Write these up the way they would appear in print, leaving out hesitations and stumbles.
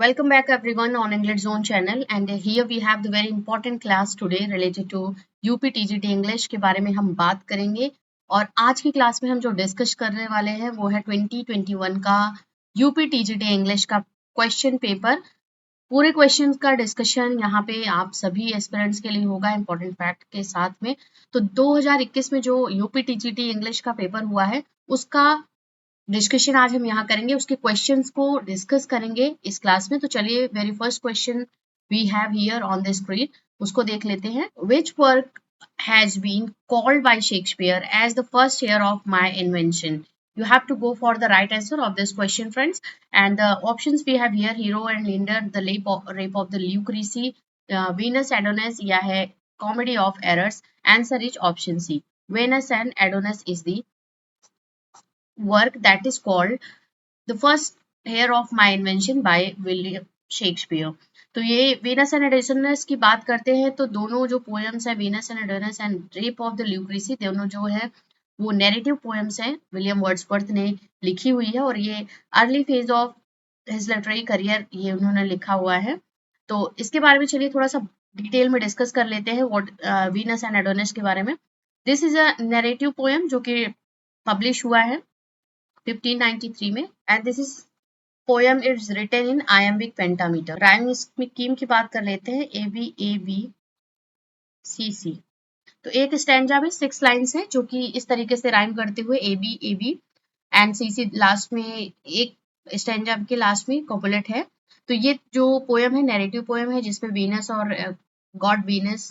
Welcome back everyone on English Zone channel and here we have the very important class today related to UPTGT English के बारे में हम बात करेंगे और आज की क्लास में हम जो डिस्कस करने वाले हैं वो है 2021 का UPTGT English का क्वेश्चन पेपर। पूरे क्वेश्चन का डिस्कशन यहाँ पे आप सभी एस्पिरेंट्स के लिए होगा इंपॉर्टेंट फैक्ट के साथ में। तो 2021 में जो UPTGT इंग्लिश का पेपर हुआ है उसका डिस्कशन आज हम यहाँ करेंगे, उसके क्वेश्चंस को डिस्कस करेंगे इस क्लास में। तो चलिए very first question we have here on the screen, उसको देख लेते हैं। Which work has been called by Shakespeare as the first year of my invention? You have to go for the right answer of this question, friends. And the options we have here: Hero and Leander, The Rape of the Lucrece, Venus Adonis, या है Comedy of Errors. Answer is option C. Venus and Adonis is the work that is called the first heir of my invention by William Shakespeare. तो ये Venus and Adonis की बात करते हैं तो दोनों जो पोएम्स है Venus and Adonis and rape of the Lucrece, दोनों जो है वो नैरेटिव पोएम्स हैं, विलियम वर्ड्सवर्थ ने लिखी हुई है और ये early phase of his literary career ये उन्होंने लिखा हुआ है। तो इसके बारे में चलिए थोड़ा सा डिटेल में डिस्कस कर लेते हैं व्हाट वीनस एंड एडोनिस के बारे में। This is a narrative poem जो कि पब्लिश हुआ है 1593 में and this is poem is written in iambic pentameter. Rhyme scheme की बात कर लेते हैं, ABABCC। तो एक स्टैंजा में 6 लाइन्स है जो कि इस तरीके से राइम करते हुए AB एंड CC लास्ट में, एक स्टैंजा के लास्ट में कॉपुलेट है। तो ये जो पोएम है नैरेटिव पोएम है जिसमें वीनस और गॉड वीनस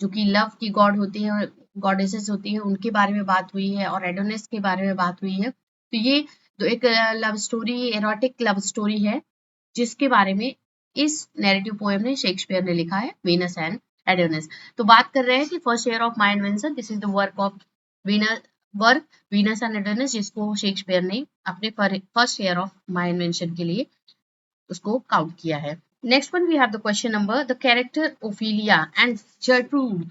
जो कि लव की गॉड होती है और गॉडेसेस होती है उनके बारे में बात हुई है और एडोनिस के बारे में बात हुई है। तो ये तो एक love story, erotic love story है जिसके बारे में इस नैरेटिव पोएम ने शेक्सपियर ने लिखा है, वीनस एंड एडोनिस। तो बात कर रहे हैं कि first year of my invention, this is the work of Venus and Adonis, जिसको शेक्सपियर ने अपने first year of my invention के लिए उसको काउंट किया है। Next one we have the question number, the character Ophelia and Gertrude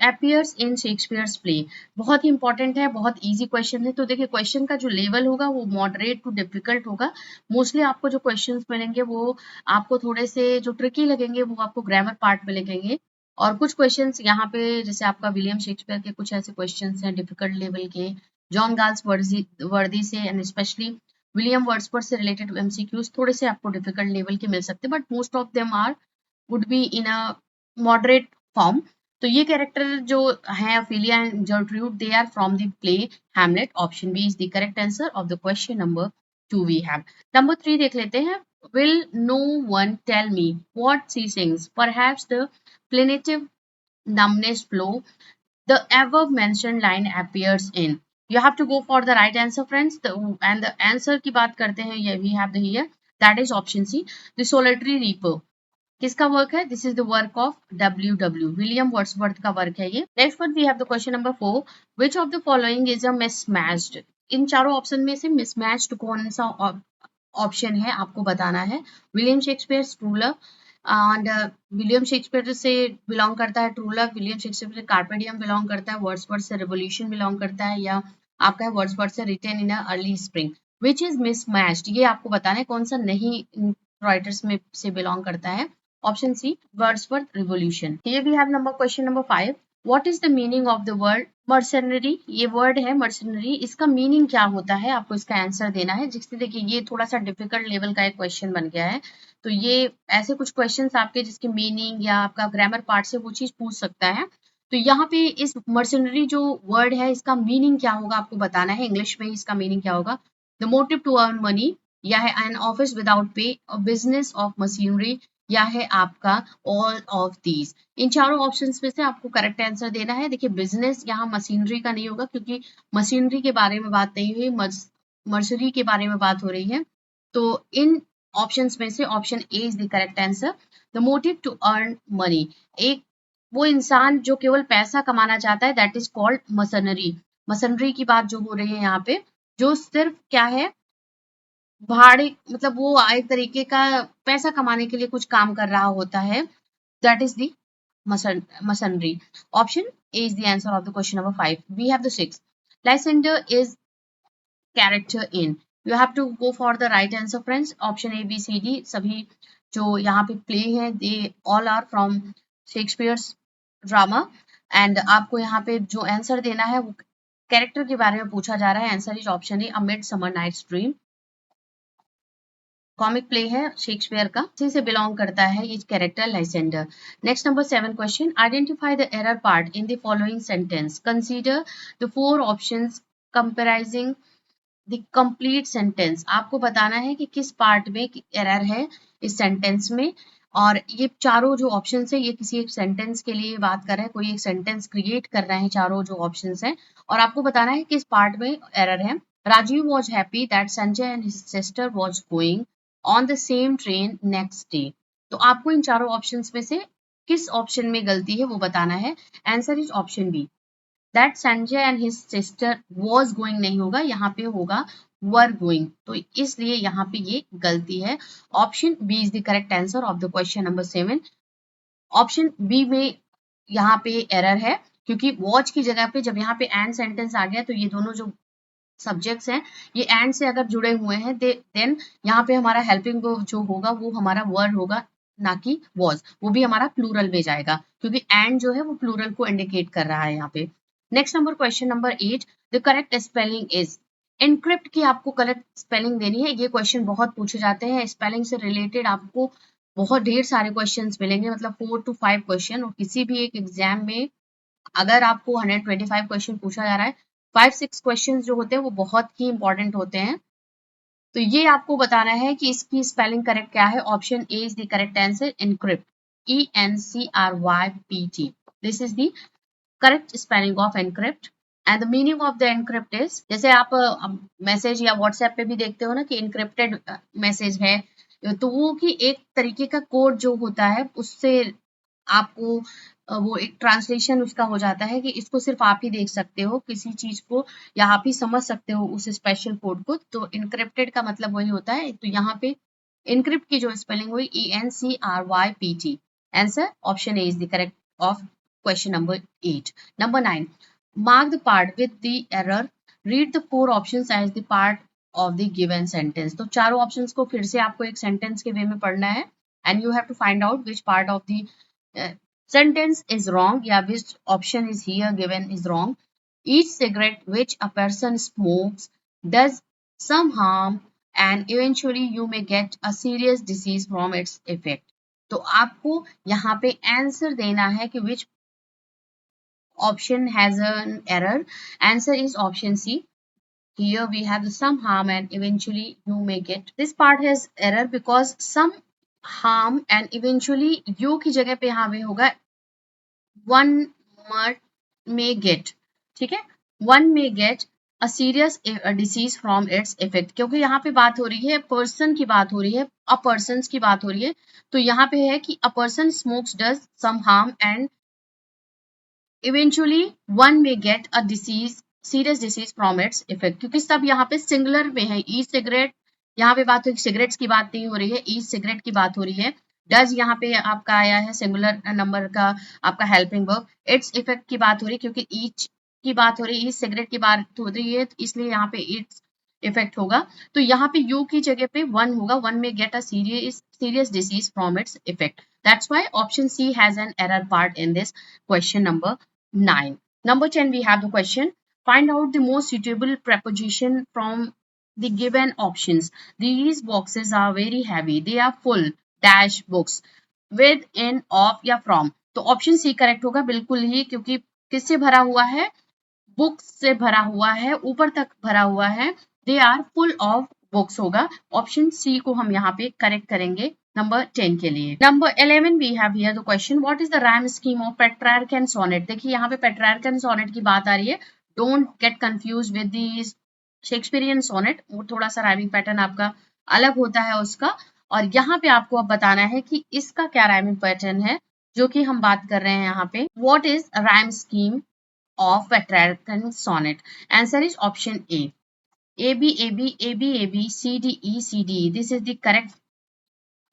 appears in Shakespeare's play। बहुत ही important है, बहुत इजी क्वेश्चन है। तो देखिए क्वेश्चन का जो लेवल होगा वो मॉडरेट टू डिफिकल्ट होगा। मोस्टली आपको जो क्वेश्चंस मिलेंगे वो आपको थोड़े से जो ट्रिकी लगेंगे वो आपको ग्रामर पार्ट में लगेंगे और कुछ क्वेश्चंस यहाँ पे जैसे आपका विलियम शेक्सपियर के कुछ ऐसे क्वेश्चंस हैं डिफिकल्ट लेवल के, जॉन गाल्स वर्दी से एंड स्पेशली विलियम वर्ड्सवर्थ से रिलेटेड एमसीक्यूज थोड़े से आपको डिफिकल्ट लेवल के मिल सकते हैं, but most of them are would be in a moderate form. तो ये कैरेक्टर जो है Ophelia and Gertrude, they are from the play Hamlet. Option B is the correct answer of the question number 2 we have. Number 3 देख लेते हैं। Will no one tell me what she sings? Perhaps the plaintive numbness flow the above mentioned line appears in. You have to go for the right answer, friends. And the answer की बात करते हैं, we have the here, that is option C, the solitary reaper। किसका work है? This is the work of WW, William Wordsworth का work है ये। Next one we have the question number 4, which of the following is a mismatched? इन चारों option में से mismatched कौन सा ऑप्शन है आपको बताना है। William Shakespeare true love and William Shakespeare से बिलोंग करता है ट्रू लव, विलियम शेक्सपियर से कार्पे डियम बिलोंग करता है, वर्ड्सवर्थ से रिवोल्यूशन बिलोंग करता है, या आपका है वर्ड्सवर्थ से written in early spring. Which is mismatched, ये आपको बताना है कौन सा नहीं राइटर्स में से बिलोंग करता है। Option C, Wordsworth revolution. Here we have number question number 5. What is the meaning of the word mercenary? ये वर्ड है mercenary, इसका मीनिंग क्या होता है आपको इसका आंसर देना है। जिससे देखिए ये थोड़ा सा डिफिकल्ट लेवल का एक क्वेश्चन बन गया है। तो ये ऐसे कुछ क्वेश्चंस आपके जिसके मीनिंग या आपका ग्रामर पार्ट से वो चीज पूछ सकता है। तो यहाँ पे इस mercenary जो वर्ड है इसका मीनिंग क्या होगा आपको बताना है। इंग्लिश में इसका मीनिंग क्या होगा? The motive to earn money, या है an office without pay, business of machinery, या है आपका ऑल ऑफ दीज। इन चारों ऑप्शंस में से आपको करेक्ट आंसर देना है। देखिए बिजनेस यहाँ मशीनरी का नहीं होगा क्योंकि मशीनरी के बारे में बात नहीं हुई, मर्सरी के बारे में बात हो रही है। तो इन ऑप्शंस में से option A is the correct answer. The motive to earn money, एक वो इंसान जो केवल पैसा कमाना चाहता है, that is called mercenary. Mercenary की बात जो हो रही है यहाँ पे, जो सिर्फ क्या है भाड़े, मतलब वो एक तरीके का पैसा कमाने के लिए कुछ काम कर रहा होता है, that is the mercenary. Option A is the answer of the question number 5। We have the 6, Lysander is character in, you have to go for the right answer friends. Option A B C D सभी जो यहाँ पे play हैं they all are from Shakespeare's drama. And आपको यहाँ पे जो answer देना है वो कैरेक्टर के बारे में पूछा जा रहा है। Answer is option A, a midsummer night's dream. Comic play है शेक्सपियर का, इसी से बिलोंग करता है ये character Lysander. Next number 7 question, identify the error part in the following sentence, consider the 4 options comprising the complete sentence. आपको बताना है कि किस पार्ट में एरर है इस सेंटेंस में। और ये चारों जो ऑप्शंस है ये किसी एक सेंटेंस के लिए बात कर रहे हैं, कोई एक सेंटेंस क्रिएट कर रहे हैं चारों जो ऑप्शंस हैं, और आपको बताना है किस पार्ट में एरर है। Rajiv was happy that Sanjay and his sister was going on the same train next day. तो आपको इन चारों ऑप्शंस में से किस ऑप्शन में गलती है वो बताना है। Answer is option B, that Sanjay and his sister was going नहीं होगा, यहाँ पे होगा वर गोइंग, तो इसलिए यहाँ पे ये गलती है। Option B is the correct answer of the question number 7। Option B में यहाँ पे एरर है क्योंकि वॉच की जगह पे जब यहाँ पे एंड सेंटेंस आ गया तो ये दोनों जो सब्जेक्ट्स हैं ये एंड से अगर जुड़े हुए हैं देन यहाँ पे हमारा हेल्पिंग वर्ब जो होगा वो हमारा वर्ड होगा, ना कि वॉज। वो भी हमारा प्लूरल में जाएगा क्योंकि एंड जो है वो प्लूरल को इंडिकेट कर रहा है यहाँ पे। Next number question number 8, the correct spelling is. Encrypt की आपको करेक्ट स्पेलिंग देनी है। ये क्वेश्चन बहुत पूछे जाते हैं, स्पेलिंग से रिलेटेड आपको बहुत ढेर सारे क्वेश्चंस मिलेंगे, मतलब 4 to 5 क्वेश्चन। और किसी भी एक एग्जाम में अगर आपको 125 क्वेश्चन पूछा जा रहा है, 5-6 क्वेश्चन जो होते हैं वो बहुत ही इंपॉर्टेंट होते हैं। तो ये आपको बताना है कि इसकी स्पेलिंग करेक्ट क्या है। Option A is the correct answer, encrypt, ENCRYPT। This is the correct spelling of encrypt. And the meaning of the encrypt is, जैसे आप मैसेज या व्हाट्सएप पे भी देखते हो ना कि इनक्रिप्टेड मैसेज है, तो वो कि एक तरीके का कोड जो होता है उससे आपको वो एक ट्रांसलेशन उसका हो जाता है कि इसको सिर्फ आप ही देख सकते हो, किसी चीज को या आप ही समझ सकते हो उस स्पेशल कोड को। तो इनक्रिप्टेड का मतलब वही होता है। तो यहाँ पे इनक्रिप्ट की जो स्पेलिंग हुई ENCRYPT। Answer option A is the correct of question number 8। Number 9, mark the part with the error, read the 4 options as the part of the given sentence। तो चारों ऑप्शंस को फिर से आपको एक सेंटेंस के वे में पढ़ना है and you have to find out which part of the sentence is wrong या which option is here given is wrong। Each cigarette which a person smokes does some harm and eventually you may get a serious disease from its effect। तो आपको यहाँ पे answer देना है कि which option has an error। Answer is option C। Here we have some harm and eventually you may get। This part has error because some harm and eventually you की जगह पे यहाँ पे होगा one may get। ठीक है, one may get a serious disease from its effect, क्योंकि यहाँ पे बात हो रही है पर्सन की बात हो रही है, अ पर्सन की बात हो रही है। तो यहाँ पे है कि a person smokes does some harm and eventually one may get a disease, serious disease from its effect, क्योंकि सब यहाँ पे सिंगुलर में है। ई सिगरेट यहाँ पे बात हो, सिगरेट्स की बात नहीं हो रही है, ई सिगरेट की बात हो रही है। डज यहाँ पे आपका आया है सिंगुलर नंबर का आपका हेल्पिंग वर्ब। इट्स इफेक्ट की बात हो रही है क्योंकि ईच की बात हो रही है, ई सिगरेट की बात हो रही है, इसलिए यहाँ पे इट्स इफेक्ट होगा। तो यहाँ पे यू की जगह पे वन होगा, one may get a serious disease from its effect. That's why option C has an error part in this question number 9। Number 10, we have the question. Find out the most suitable preposition from the given options. These boxes are very heavy. They are full dash books with, in, of या from। तो option C correct होगा बिल्कुल ही, क्योंकि किससे भरा हुआ है, books से भरा हुआ है, ऊपर तक भरा हुआ है। They are full of books होगा। ऑप्शन सी को हम यहाँ पे करेक्ट करेंगे नंबर 10 के लिए। Number 11 we have here the question, what is the rhyme scheme of Petrarch and sonnet. देखिए यहाँ पे पेट्रार्क एंड सोनेट की बात आ रही है। Don't get confuse with the Shakespearean sonnet, वो थोड़ा सा राइमिंग पैटर्न आपका अलग होता है उसका। और यहाँ पे आपको अब बताना है कि इसका क्या राइमिंग पैटर्न है जो कि हम बात कर रहे हैं यहाँ पे। What is rhyme scheme of Petrarchan sonnet? Answer is option A. A B A B A B A B C D E C D E. This is the correct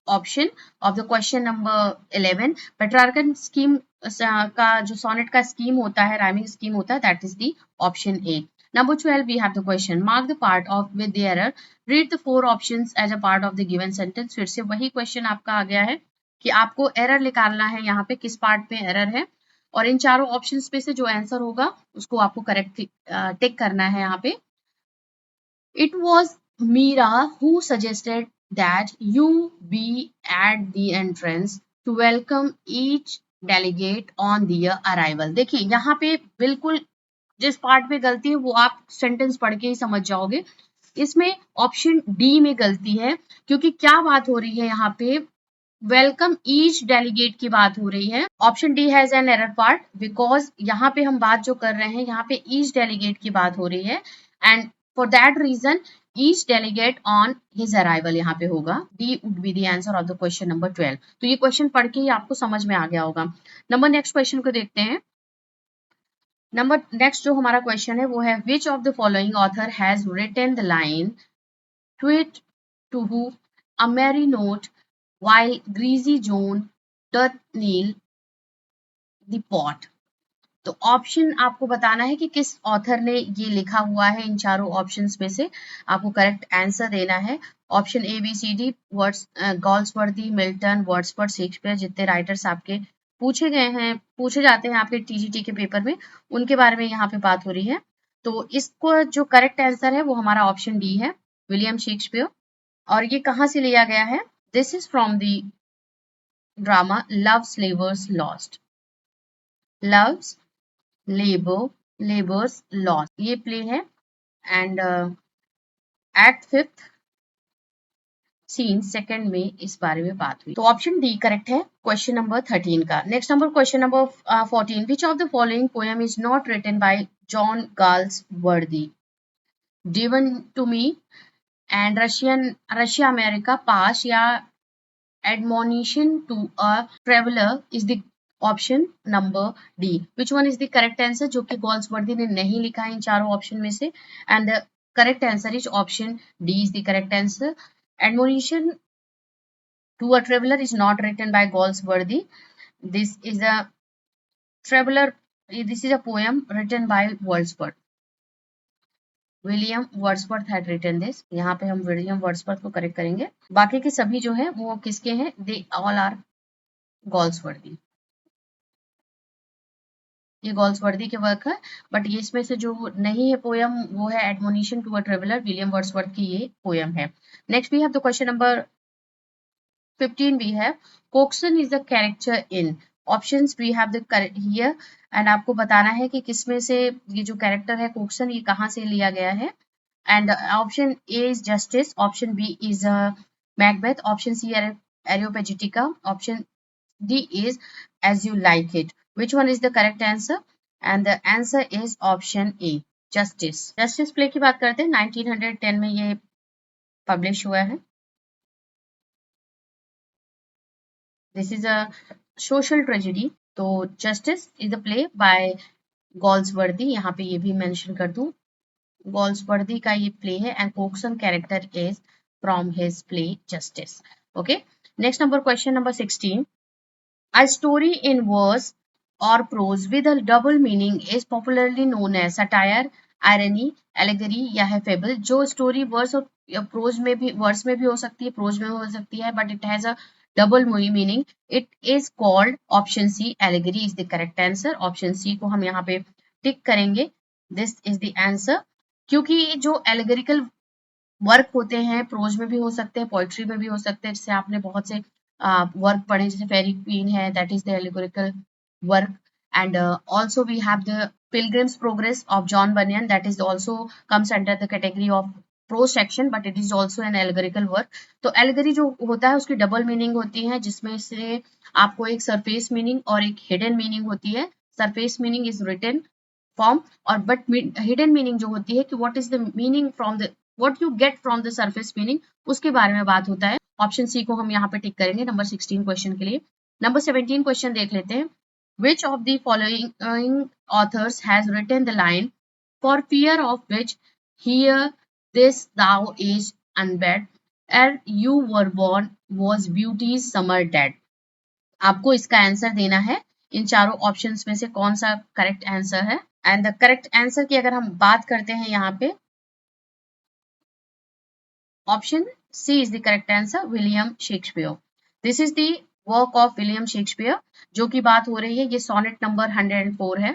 option of the question number 11. Petrarchan scheme का जो sonnet का scheme होता है, rhyming scheme होता है, that is the option A. Number 12, we have the question. Mark the part of with the error. Read the 4 options as a part of the given sentence. फिर से वही question आपका आ गया है कि आपको एरर निकालना है यहाँ पे, किस पार्ट में एरर है, और इन चारों ऑप्शंस पे से जो आंसर होगा उसको आपको करेक्ट टिक करना है यहाँ पे. It was Meera who suggested that you be at the entrance to welcome each delegate on their arrival. देखिए यहाँ पे बिल्कुल जिस पार्ट में गलती है वो आप सेंटेंस पढ़ के ही समझ जाओगे. इसमें ऑप्शन डी में गलती है, क्योंकि क्या बात हो रही है यहाँ पे, वेलकम ईच डेलीगेट की बात हो रही है. Option D has an error part because यहाँ पे हम बात जो कर रहे हैं यहाँ पे ईच डेलीगेट की बात हो रही है, and for that reason each delegate on his arrival यहाँ पे होगा. D would be the answer of the question number 12. तो ये क्वेश्चन पढ़ के ही आपको समझ में आ गया होगा. नंबर नेक्स्ट क्वेश्चन को देखते हैं. नंबर नेक्स्ट जो हमारा क्वेश्चन है वो है which of the following author has written the line tu-whit tu-who a merry note while greasy John doth kneel the pot. तो ऑप्शन आपको बताना है कि किस ऑथर ने ये लिखा हुआ है. इन चारों ऑप्शंस में से आपको करेक्ट आंसर देना है. Option A B C D Galsworthy, Milton, Wordsworth, Shakespeare, जितने राइटर्स आपके पूछे जाते हैं आपके टीजीटी के पेपर में, उनके बारे में यहाँ पे बात हो रही है. तो इसको जो करेक्ट आंसर है वो हमारा ऑप्शन डी है, विलियम शेक्सपियर. और ये कहाँ से लिया गया है? This is from the drama Love's Labour's Lost. Love's Labour's Lost ये प्ले है, and act 5th scene 2nd में इस बारे में बात हुई. तो ऑप्शन डी करेक्ट है क्वेश्चन नंबर 13 का. Next number question number 14. Which of the following poem is not written by John Galsworthy? Given to me and Russia America पास या admonition to a traveler is the option number D. Which one is the correct answer? जो कि Galsworthy ने नहीं लिखा है इन चारों option में से, and the correct answer is option D is the correct answer. Admonition to a traveler is not written by Galsworthy. This is a traveler. This is a poem written by Wordsworth. William Wordsworth had written this. यहाँ पे हम William Wordsworth को correct करेंगे. बाकी के सभी जो है वो किसके हैं? They all are Galsworthy. ये गॉल्सवर्दी के वर्क है, बट ये इसमें से जो नहीं है पोयम वो है admonition to a traveller, William Wordsworth की ये पोयम है. Next we have the question number 15. We have Coxon is the character in. Options we have the here, and आपको बताना है कि किसमें से ये जो कैरेक्टर है कोक्सन ये कहाँ से लिया गया है. And option A is Justice, option B is Macbeth, option C Areopagitica, option D is As You Like It. Which one is the correct answer? And the answer is option A Justice. Justice play की बात करते हैं. 1910 में ये publish हुआ है. This is a social tragedy. तो Justice is a play by Galsworthy. यहाँ पे ये भी मेंशन कर दूं, गॉल्सवर्दी का ये प्ले है, and Cokeson character is from his play Justice. Okay. Next number question number 16. A story in verse or prose with a double meaning is popularly known as satire, irony, allegory या है fable. जो story verse और pros में भी, verse में भी हो सकती है, प्रोज में हो सकती है, but it has a double meaning, it is called option C allegory is the correct answer. Option C को हम यहाँ पे टिक करेंगे. दिस इज द आंसर, क्योंकि जो एलेगरिकल वर्क होते हैं प्रोज में भी हो सकते हैं, पोइट्री में भी हो सकते हैं. जैसे आपने बहुत से वर्क पढ़े, जैसे फेरी क्वीन है, that is the allegorical work. And also we have the Pilgrim's Progress of John Bunyan, that is also comes under the category of prose section, but it is also an allegorical work. तो allegory जो होता है उसकी double meaning होती है, जिसमें से आपको एक सरफेस मीनिंग और एक हिडन मीनिंग होती है. Surface meaning is written form, और बट हिडन मीनिंग जो होती है कि what is the meaning from the what you get from the surface meaning, उसके बारे में बात होता है. ऑप्शन सी को हम यहाँ पे टिक करेंगे नंबर 16 क्वेश्चन के लिए. नंबर 17 क्वेश्चन देख लेते हैं. Which of the following authors has written the line for fear of which hear this thou is unbed ere you were born was beauty's summer dead? आपको इसका answer देना है इन चारों ऑप्शंस में से कौन सा करेक्ट आंसर है। एंड द करेक्ट आंसर की अगर हम बात करते हैं यहाँ पे, option C is the correct answer, William Shakespeare. This is the work of William Shakespeare. जो की बात हो रही है ये सोनेट नंबर 104 है।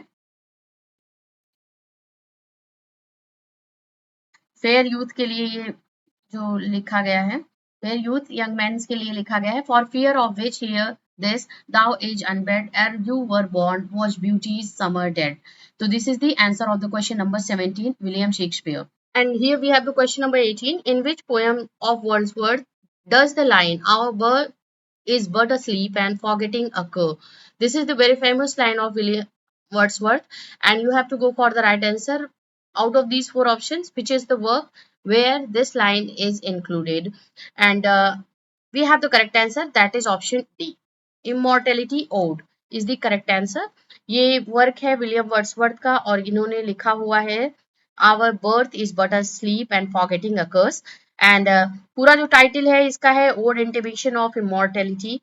फेयर यूथ के लिए ये जो लिखा गया है, फेयर यूथ यंग मैन के लिए लिखा गया है। For fear of which here this thou age unbed ere you were born was beauty's summer dead. So this is the answer of the question number 17, William Shakespeare. And here we have the question number 18. In which poem of Wordsworth does the line our birth is but a sleep and forgetting occur? This is the very famous line of William Wordsworth, and you have to go for the right answer out of these four options, which is the work where this line is included. And we have the correct answer, that is option D. Immortality Ode is the correct answer. ये work है William Wordsworth का और इन्होंने लिखा हुआ है our birth is but a sleep and forgetting occurs. And पूरा जो टाइटल है इसका है ode intimation of immortality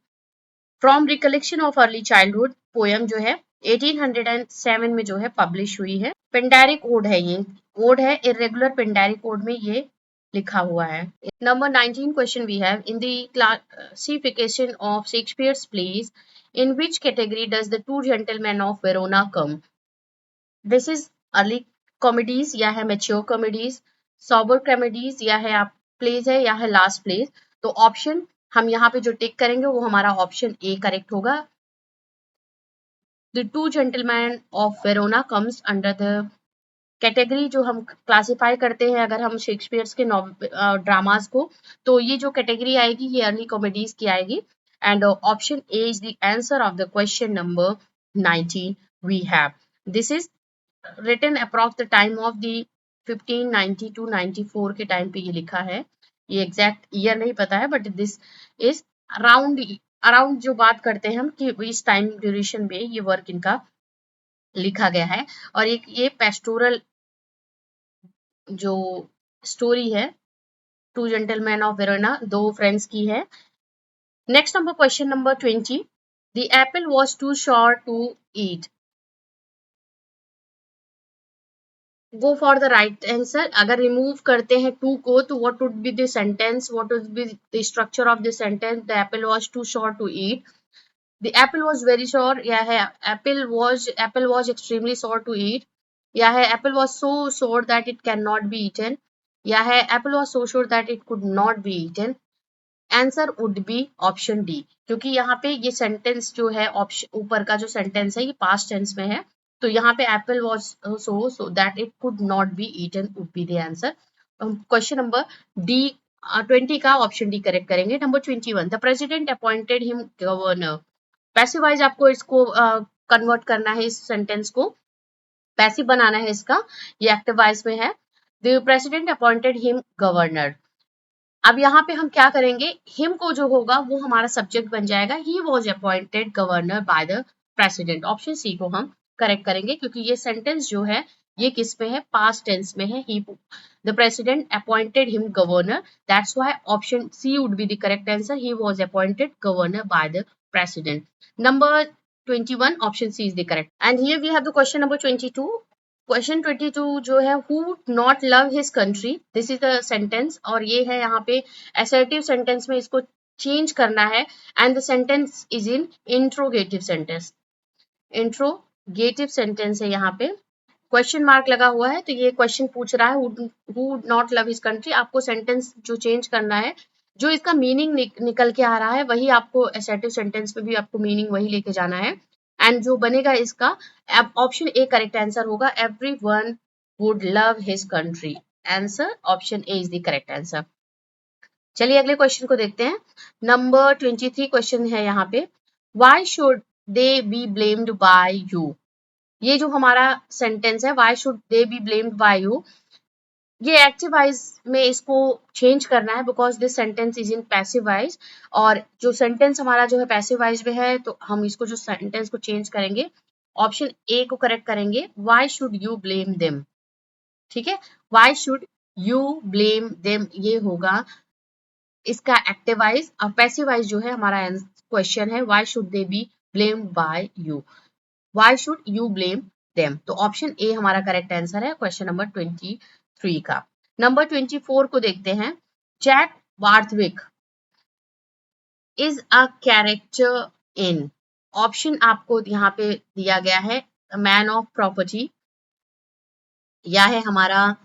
from recollection of early childhood. Poem जो है 1807 में जो है पब्लिश हुई है। पेंडेरिक ओड है ये, ओड है इरेगुलर पेंडेरिक ओड में ये लिखा हुआ है। Number 19 question we have, in the classification of Shakespeare's plays, in which category does the Two Gentlemen of Verona come? This is early comedies या है mature comedies, sober comedies या है आप plays है या है last plays। तो option हम यहाँ पे जो टिक करेंगे वो हमारा ऑप्शन ए करेक्ट होगा। The Two Gentlemen of Verona comes under the category जो हम क्लासिफाई करते हैं अगर हम शेक्सपियर्स के ड्रामास को, तो ये जो कैटेगरी आएगी ये अर्ली कॉमेडीज की आएगी। And option A is the answer of the question number 19 we have. This is written approx the time of the 1590 to 94 के टाइम पे ये लिखा है। ये एग्जैक्ट ईयर नहीं पता है but this is around around जो बात करते हैं हम कि इस टाइम ड्यूरेशन में ये वर्क इनका लिखा गया है। और एक ये पेस्टोरल जो स्टोरी है टू जेंटलमैन ऑफ वेरोना, दो फ्रेंड्स की है। Next number question number 20, the apple was too short to eat. Go for the right answer. अगर रिमूव करते हैं टू को तो what would be the sentence, what would be the structure of the sentence, the apple was too short to eat. The apple was very sour या है apple was extremely sour to eat या है apple was so sour that it cannot be eaten या है apple was so sour that it could not be eaten। Answer would be option D, क्योंकि यहाँ पे ये सेंटेंस जो है ऑप्शन ऊपर का जो सेंटेंस है ये पास्ट टेंस में है, तो यहाँ पे apple was so that it could not be eaten would be the answer. Question number D 20 का ऑप्शन डी करेक्ट करेंगे। Number 21, the president appointed him governor. Passive voice आपको इसको कन्वर्ट करना है, इस सेंटेंस को पैसिव बनाना है इसका, ये एक्टिव वाइज में है। The president appointed him governor. अब यहाँ पे हम क्या करेंगे, हिम को जो होगा वो हमारा सब्जेक्ट बन जाएगा, he was appointed governor by the president. Option C को हम करेक्ट करेंगे क्योंकि ये सेंटेंस जो है ये किस में है, पास्ट टेंस में है। He the president appointed him governor, that's why option C would be the correct answer, he was appointed governor by the president. Number 21, option C is the correct. And here we have the question number 22. Question 22 जो है, who not love his country, this is the sentence और ये है यहाँ पे assertive sentence में इसको change करना है and the sentence is in interrogative sentence. interrogative sentence है यहाँ पे, क्वेश्चन मार्क लगा हुआ है तो ये क्वेश्चन पूछ रहा है who not love his country। आपको सेंटेंस जो चेंज करना है, जो इसका मीनिंग निकल के आ रहा है वही आपको असर्टिव सेंटेंस में भी आपको मीनिंग वही लेके जाना है। एंड जो बनेगा इसका ऑप्शन ए करेक्ट आंसर होगा, everyone would love his country. Answer option A is the correct answer. चलिए अगले क्वेश्चन को देखते हैं। नंबर 23 क्वेश्चन है यहाँ पे, why should they be blamed by you. ये जो हमारा सेंटेंस है, why should they be blamed by you, ये एक्टिव वाइज में इसको चेंज करना है because this sentence is in passive voice. और जो सेंटेंस हमारा जो है पैसिव वाइज में है तो हम इसको जो सेंटेंस को चेंज करेंगे, ऑप्शन ए को करेक्ट करेंगे, why should you blame them. ठीक है, why should you blame them ये होगा इसका एक्टिव वाइज। और पैसिव वाइज जो है हमारा क्वेश्चन है, why should they be blamed by you. Why should you blame them. तो ऑप्शन ए हमारा करेक्ट आंसर है क्वेश्चन नंबर 23 का। नंबर 24 को देखते हैं। Jack Barthwick is a character in, option आपको यहाँ पे दिया गया है मैन ऑफ प्रॉपर्टी, या है हमारा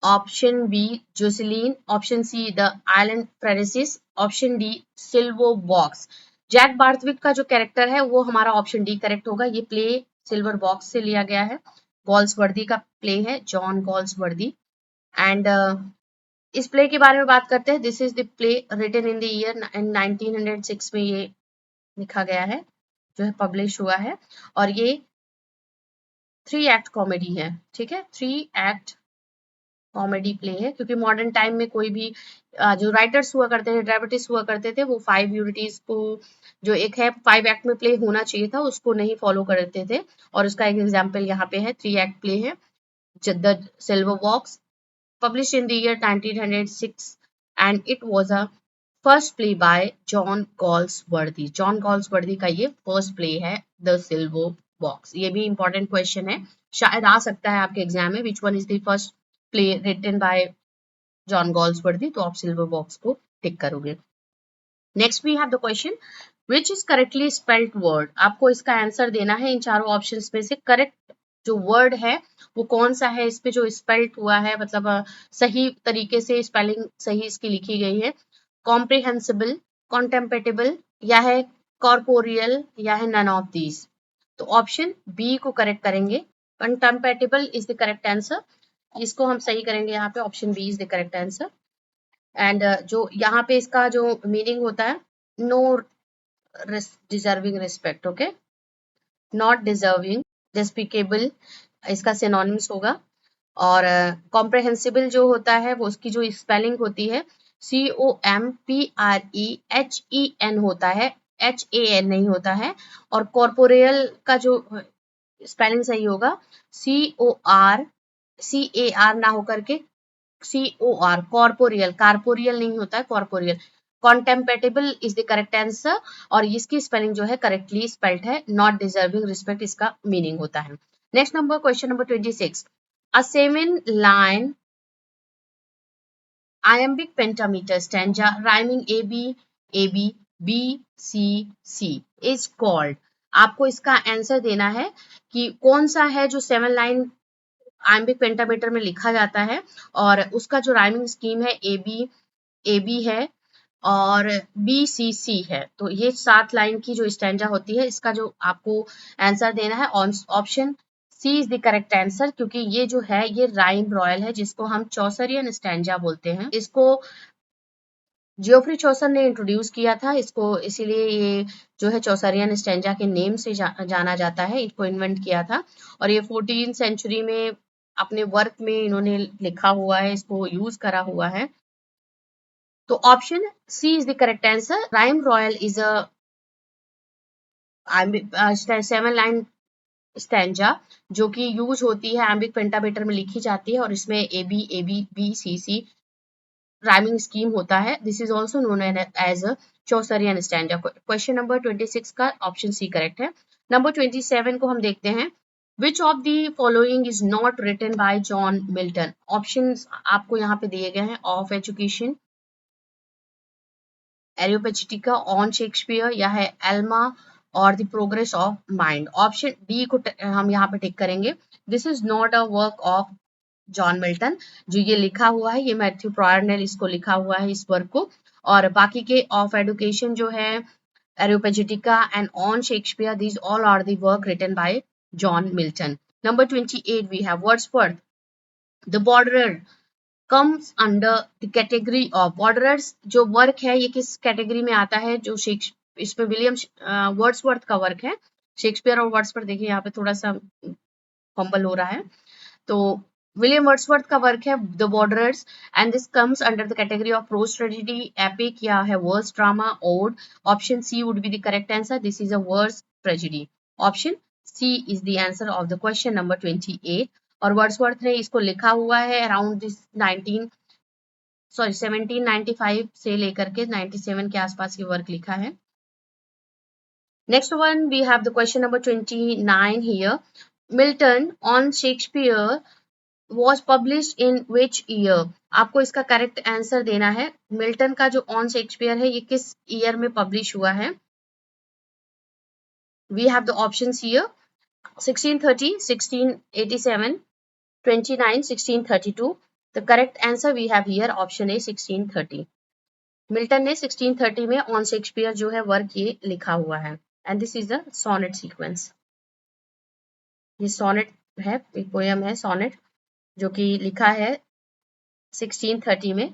option B Joscelyn, option C the Island Pharisees, option D silver box. Jack Barthwick का जो कैरेक्टर है वो हमारा ऑप्शन डी करेक्ट होगा। ये प्ले सिल्वर बॉक्स से लिया गया है, गॉल्सवर्दी का प्ले है, जॉन गॉल्सवर्दी। एंड इस प्ले के बारे में बात करते हैं। This is the play written in the year 1906 में ये लिखा गया है, जो है पब्लिश हुआ है। और ये 3 एक्ट कॉमेडी है, ठीक है, 3 एक्ट कॉमेडी प्ले है, क्योंकि मॉडर्न टाइम में कोई भी जो राइटर्स हुआ करते थे, ड्रामेटिस्ट हुआ करते थे, वो 5 यूनिटीज को जो एक है 5 एक्ट में प्ले होना चाहिए था, उसको नहीं फॉलो करते थे। और उसका एक एग्जाम्पल यहाँ पे है, 3 एक्ट प्ले है the silver box, published in the year 1906, and it was a first play by John Galsworthy. John Galsworthy का ये फर्स्ट प्ले है द सिल्वर बॉक्स। ये भी इंपॉर्टेंट क्वेश्चन है, शायद आ सकता है आपके एग्जाम में। Which one is the first play written by John Galsworthy, तो आप सिल्वर बॉक्स को टिक करोगे। Next we have the question which is correctly spelled word. आपको इसका आंसर देना है इन चारों ऑप्शंस में से करेक्ट जो वर्ड है वो कौन सा है, इस पे जो स्पेल्ड हुआ है, मतलब सही तरीके से स्पेलिंग सही इसकी लिखी गई है। कॉम्प्रिहेंसिबल, कॉन्टेम्पेटेबल, या है कॉर्पोरियल, या है नन ऑफ दीज। तो ऑप्शन बी को करेक्ट करेंगे, contemptible is the correct answer. इसको हम सही करेंगे यहाँ पे, option B is the correct answer. And जो यहाँ पे इसका जो मीनिंग होता है, no deserving respect, okay, not deserving, despicable इसका सिनोनिम्स होगा। और कॉम्प्रहेंसिबल जो होता है वो उसकी जो स्पेलिंग होती है COMPREHEN होता है, HAN नहीं होता है। और कॉर्पोरियल का जो स्पेलिंग सही होगा COR ना होकर के COR, कॉर्पोरियल, कार्पोरियल नहीं होता है, corporeal. Contemptible is the correct answer, और इसकी स्पेलिंग जो है करेक्टली स्पेल्ड है, नॉट डिजर्विंग रिस्पेक्ट इसका मीनिंग होता है। Next number, question number 26, a 7 line iambic pentameter stanza rhyming AB AB B C C is called। आपको इसका आंसर देना है कि कौन सा है जो 7 लाइन iambic pentameter में लिखा जाता है, और उसका जो राइमिंग स्कीम है ए बी है और बी सी सी है। तो ये 7 लाइन की जो स्टैंजा होती है, इसका जो आपको आंसर देना है option C is the correct answer, क्योंकि ये जो है ये राइम रॉयल है, जिसको हम चौसरियन स्टैंजा बोलते हैं। इसको जियोफ्री चौसर ने इंट्रोड्यूस किया था इसको, इसीलिए ये जो है चौसरियन स्टैंजा के नेम से जाना जाता है, इसको इन्वेंट किया था। और ये 14th सेंचुरी में अपने वर्क में इन्होंने लिखा हुआ है, इसको यूज करा हुआ है। तो option C is the correct answer. Rhyme royal is a 7 line stanza जो कि यूज होती है एम्बिक पेंटामेटर में लिखी जाती है, और इसमें A B B C C rhyming scheme होता है। This is also known as a Chaucerian stanza. Question number 26 का ऑप्शन सी करेक्ट है। नंबर 27 को हम देखते हैं। Which of the following is not written by John Milton. Option आपको यहाँ पे दिए गए हैं, of education, Areopagitica, on Shakespeare, या है एल्मा और the progress of mind. Option D को हम यहाँ पे टिक करेंगे। This is not a work of John Milton. जो ये लिखा हुआ है ये मैथ्यू प्रॉयर ने इसको लिखा हुआ है इस वर्क को। और बाकी के ऑफ एडुकेशन जो है, Areopagitica and on Shakespeare, these all are the work written by John Milton. Number 28 we have Wordsworth, the borderer comes under the category of borderers। जो वर्क है ये किस कैटेगरी में आता है, जो इसमें विलियम वर्ड्सवर्थ का वर्क है। शेक्सपियर और वर्ड्सवर्थ, देखिए यहाँ पे थोड़ा सा फंबल हो रहा है। तो विलियम वर्ड्सवर्थ का वर्क है the borderers, and this comes under the category of prose tragedy, epic, या है verse drama, ode. Option C would be the correct answer. This is a verse tragedy. Option C is the answer of the question number 28। और Wordsworth ने इसको लिखा हुआ है around this 1795 से लेकर के 97 के आसपास ये वर्क लिखा है। Next one, we have the question number 29 here. Milton on Shakespeare was published in which year? आपको इसका करेक्ट आंसर देना है। मिल्टन का जो ऑन शेक्सपियर है ये किस ईयर में पब्लिश हुआ है? We have the options here: 1630, 1687, 29, 1632. The correct answer we have here option A 1630. Milton ने 1630 में ऑन शेक्सपियर जो है वर्क ये लिखा हुआ है and this is the sonnet sequence. ये सोनेट है, एक पोयम है सोनेट जो कि लिखा है 1630 में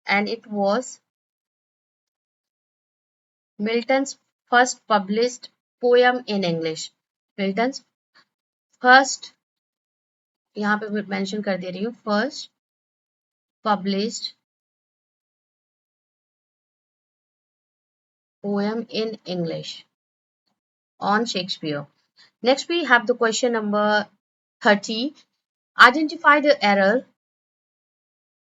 and it was Milton's first published poem in English. Milton's first, यहाँ पे मेंशन कर दे रही हूँ, first published poem in English on Shakespeare. Next we have the question number 30. Identify the error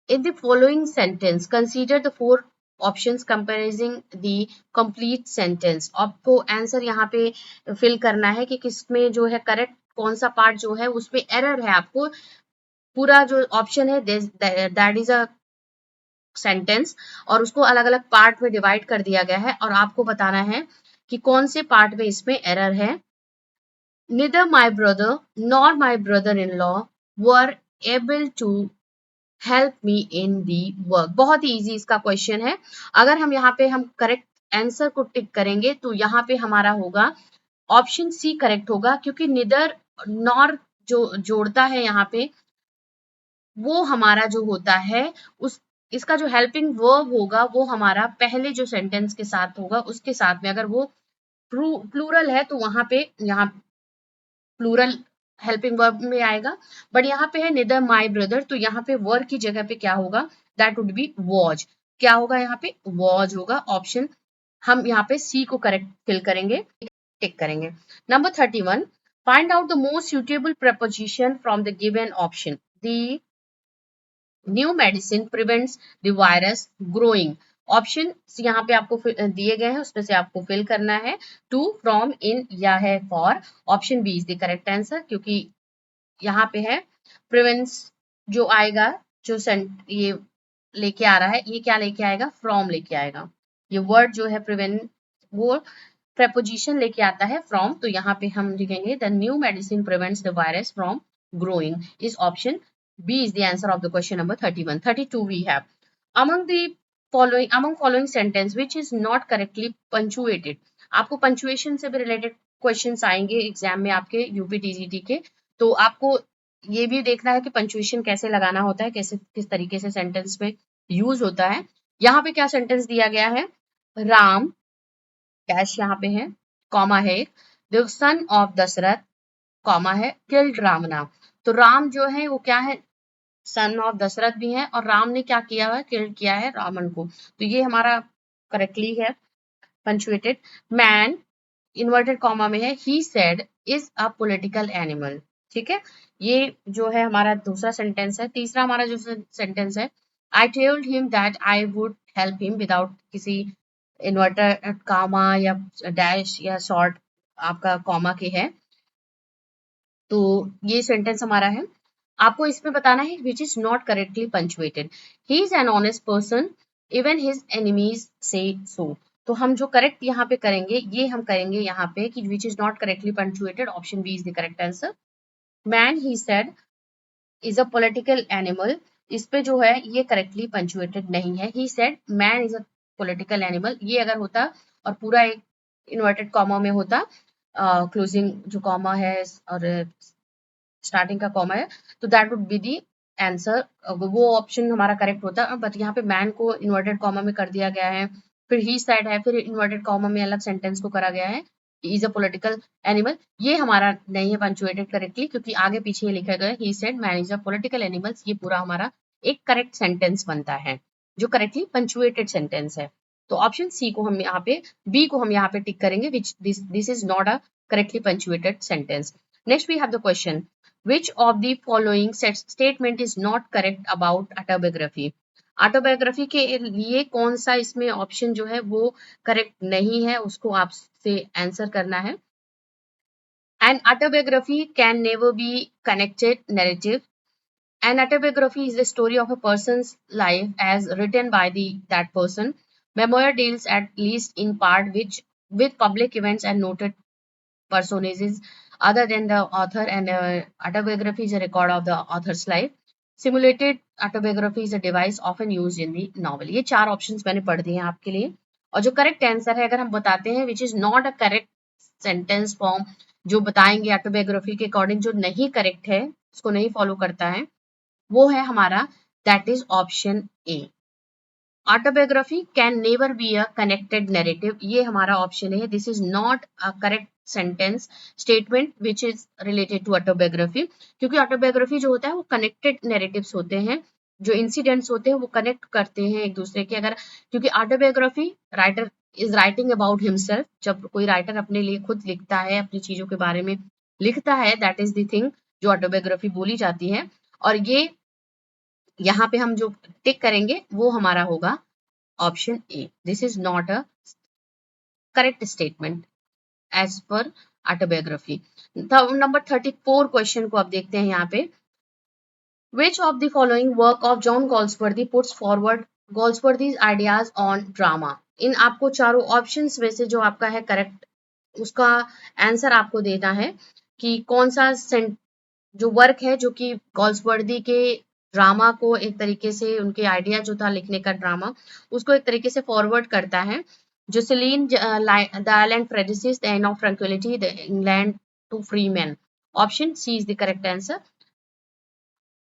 in the following sentence. Consider the four options comprising the complete sentence. आपको answer यहाँ पे fill करना है कि किसमें जो है करेक्ट कौन सा पार्ट जो है उसमें एरर है। आपको पूरा जो ऑप्शन है दैट इज अ सेंटेंस और उसको अलग अलग पार्ट में डिवाइड कर दिया गया है और आपको बताना है कि कौन से पार्ट में इसमें एरर है। Neither my brother nor my brother-in-law were able to help me in the work. बहुत ही इजी इसका क्वेश्चन है। अगर हम यहाँ पे हम करेक्ट आंसर को टिक करेंगे तो यहाँ पे हमारा होगा ऑप्शन सी करेक्ट होगा, क्योंकि निदर नॉर जो जोड़ता है यहाँ पे वो हमारा जो होता है उस इसका जो हेल्पिंग वर्ब होगा वो हमारा पहले जो सेंटेंस के साथ होगा उसके साथ में, अगर वो प्लूरल है तो वहां पे यहाँ प्लूरल हेल्पिंग वर्ब में आएगा, बट यहाँ पे है निदर माई ब्रदर तो यहाँ पे वर की जगह पे क्या होगा, दैट वुड बी वॉज। क्या होगा यहाँ पे, वॉज होगा। ऑप्शन हम यहाँ पे सी को करेक्ट फिल करेंगे, टिक करेंगे। Number 31, find out the most suitable preposition from the given option. The new medicine prevents the virus growing. Option यहाँ पे आपको दिए गए हैं उसमें से आपको फिल करना है टू, फ्रॉम, इन या है for. Option B is the correct answer, क्योंकि यहाँ पे है प्रिवेंट्स जो आएगा जो ये लेके आ रहा है, ये क्या लेके आएगा, फ्रॉम लेके आएगा। ये वर्ड जो है प्रिवेंट वो preposition लेके आता है फ्रॉम, तो यहाँ पे हम लिखेंगे the new medicine prevents the virus from growing. इस option B is the answer of the question number 31. 32 we have. Among following sentence which is not correctly punctuated. आपको punctuation से भी related questions आएंगे एग्जाम में आपके UPTGT के, तो आपको ये भी देखना है कि punctuation कैसे लगाना होता है, कैसे किस तरीके से सेंटेंस में यूज होता है। यहाँ पे क्या सेंटेंस दिया गया है, राम डैश यहाँ पे है, कॉमा है, the son of Dasharath, comma है, किल्ड रावणा। तो राम जो है वो क्या है, सन ऑफ दशरथ भी है और राम ने क्या किया है, किल्ड किया है रावण को। तो ये हमारा करेक्टली है पंचुएटेड। मैन इन्वर्टेड कॉमा में है, he said is a political animal. ठीक है, ये जो है हमारा दूसरा सेंटेंस है। तीसरा हमारा जो सेंटेंस है, I told him that I would help him, without किसी इन्वर्टर कॉमा या डैश या शॉर्ट आपका कॉमा के है। तो ये सेंटेंस हमारा है। आपको इसमें बताना है which is not correctly punctuated. He is an honest person even his enemies say so. तो हम जो करेक्ट यहाँ पे करेंगे ये हम करेंगे यहाँ पे कि which is not correctly punctuated, option B is the correct answer. Man he said is a political animal, इस पे जो है ये करेक्टली पंचुएटेड नहीं है। He said man is a political animal, ये अगर होता और पूरा एक इन्वर्टेड कॉमा में होता, क्लोजिंग जो कॉमा है और स्टार्टिंग का कॉमा है, तो that would be the answer, वो ऑप्शन हमारा करेक्ट होता। बट यहाँ पे मैन को इन्वर्टेड कॉमा में कर दिया गया है, फिर ही सेड है, फिर इन्वर्टेड कॉमा में अलग सेंटेंस को करा गया है, इज अ पॉलिटिकल एनिमल। ये हमारा नहीं है पंचुएटेड करेक्टली, क्योंकि आगे पीछे ये लिखा गया ही said man is a political animals, ये पूरा हमारा एक करेक्ट सेंटेंस बनता है जो करेक्टली पंचुएटेड सेंटेंस है। तो ऑप्शन सी को हम यहाँ पे, बी को हम यहाँ पे टिक करेंगे, which this is not a correctly punctuated sentence. Next we have the question, which of the following statement is not correct about autobiography? Autobiography के लिए कौन सा इसमें ऑप्शन जो है वो करेक्ट नहीं है, उसको आपसे आंसर करना है। An autobiography can never be connected narrative. An autobiography is the story of a person's life as written by that person. Memoir deals at least in part with public events and noted personages other than the author, and autobiography is a record of the author's life. Simulated autobiography is a device often used in the novel. ये चार options मैंने पढ़ दिए हैं आपके लिए, और जो करेक्ट आंसर है अगर हम बताते हैं विच is not a correct sentence form, जो बताएंगे ऑटोबायोग्राफी के अकॉर्डिंग जो नहीं करेक्ट है, उसको नहीं फॉलो करता है, वो है हमारा that is option A. Autobiography can never be a connected narrative, ये हमारा ऑप्शन है। This is not a correct sentence statement which is related to autobiography, क्योंकि ऑटोबायोग्राफी जो होता है वो कनेक्टेड नैरेटिव्स होते हैं, जो इंसिडेंट्स होते हैं वो कनेक्ट करते हैं एक दूसरे के। अगर क्योंकि autobiography writer is writing about himself, जब कोई राइटर अपने लिए खुद लिखता है, अपनी चीजों के बारे में लिखता है, दैट इज द थिंग जो ऑटोबायोग्राफी बोली जाती है। और ये यहाँ पे हम जो टिक करेंगे वो हमारा होगा option A. This is not a correct statement as per autobiography. Number 34 question को अब देखते हैं यहाँ पे। Which of the following work of John Galsworthy puts forward Galsworthy's ideas on drama? इन आपको चारों ऑप्शंस में से जो आपका है करेक्ट, उसका आंसर आपको देना है कि कौन सा जो वर्क है जो कि गॉल्सवर्दी के ड्रामा को एक तरीके से, उनके आइडिया जो था लिखने का ड्रामा, उसको एक तरीके से फॉरवर्ड करता है। Joscelyn the Island Pharisees, the end of tranquillity, the England to free man. Option C is the correct answer.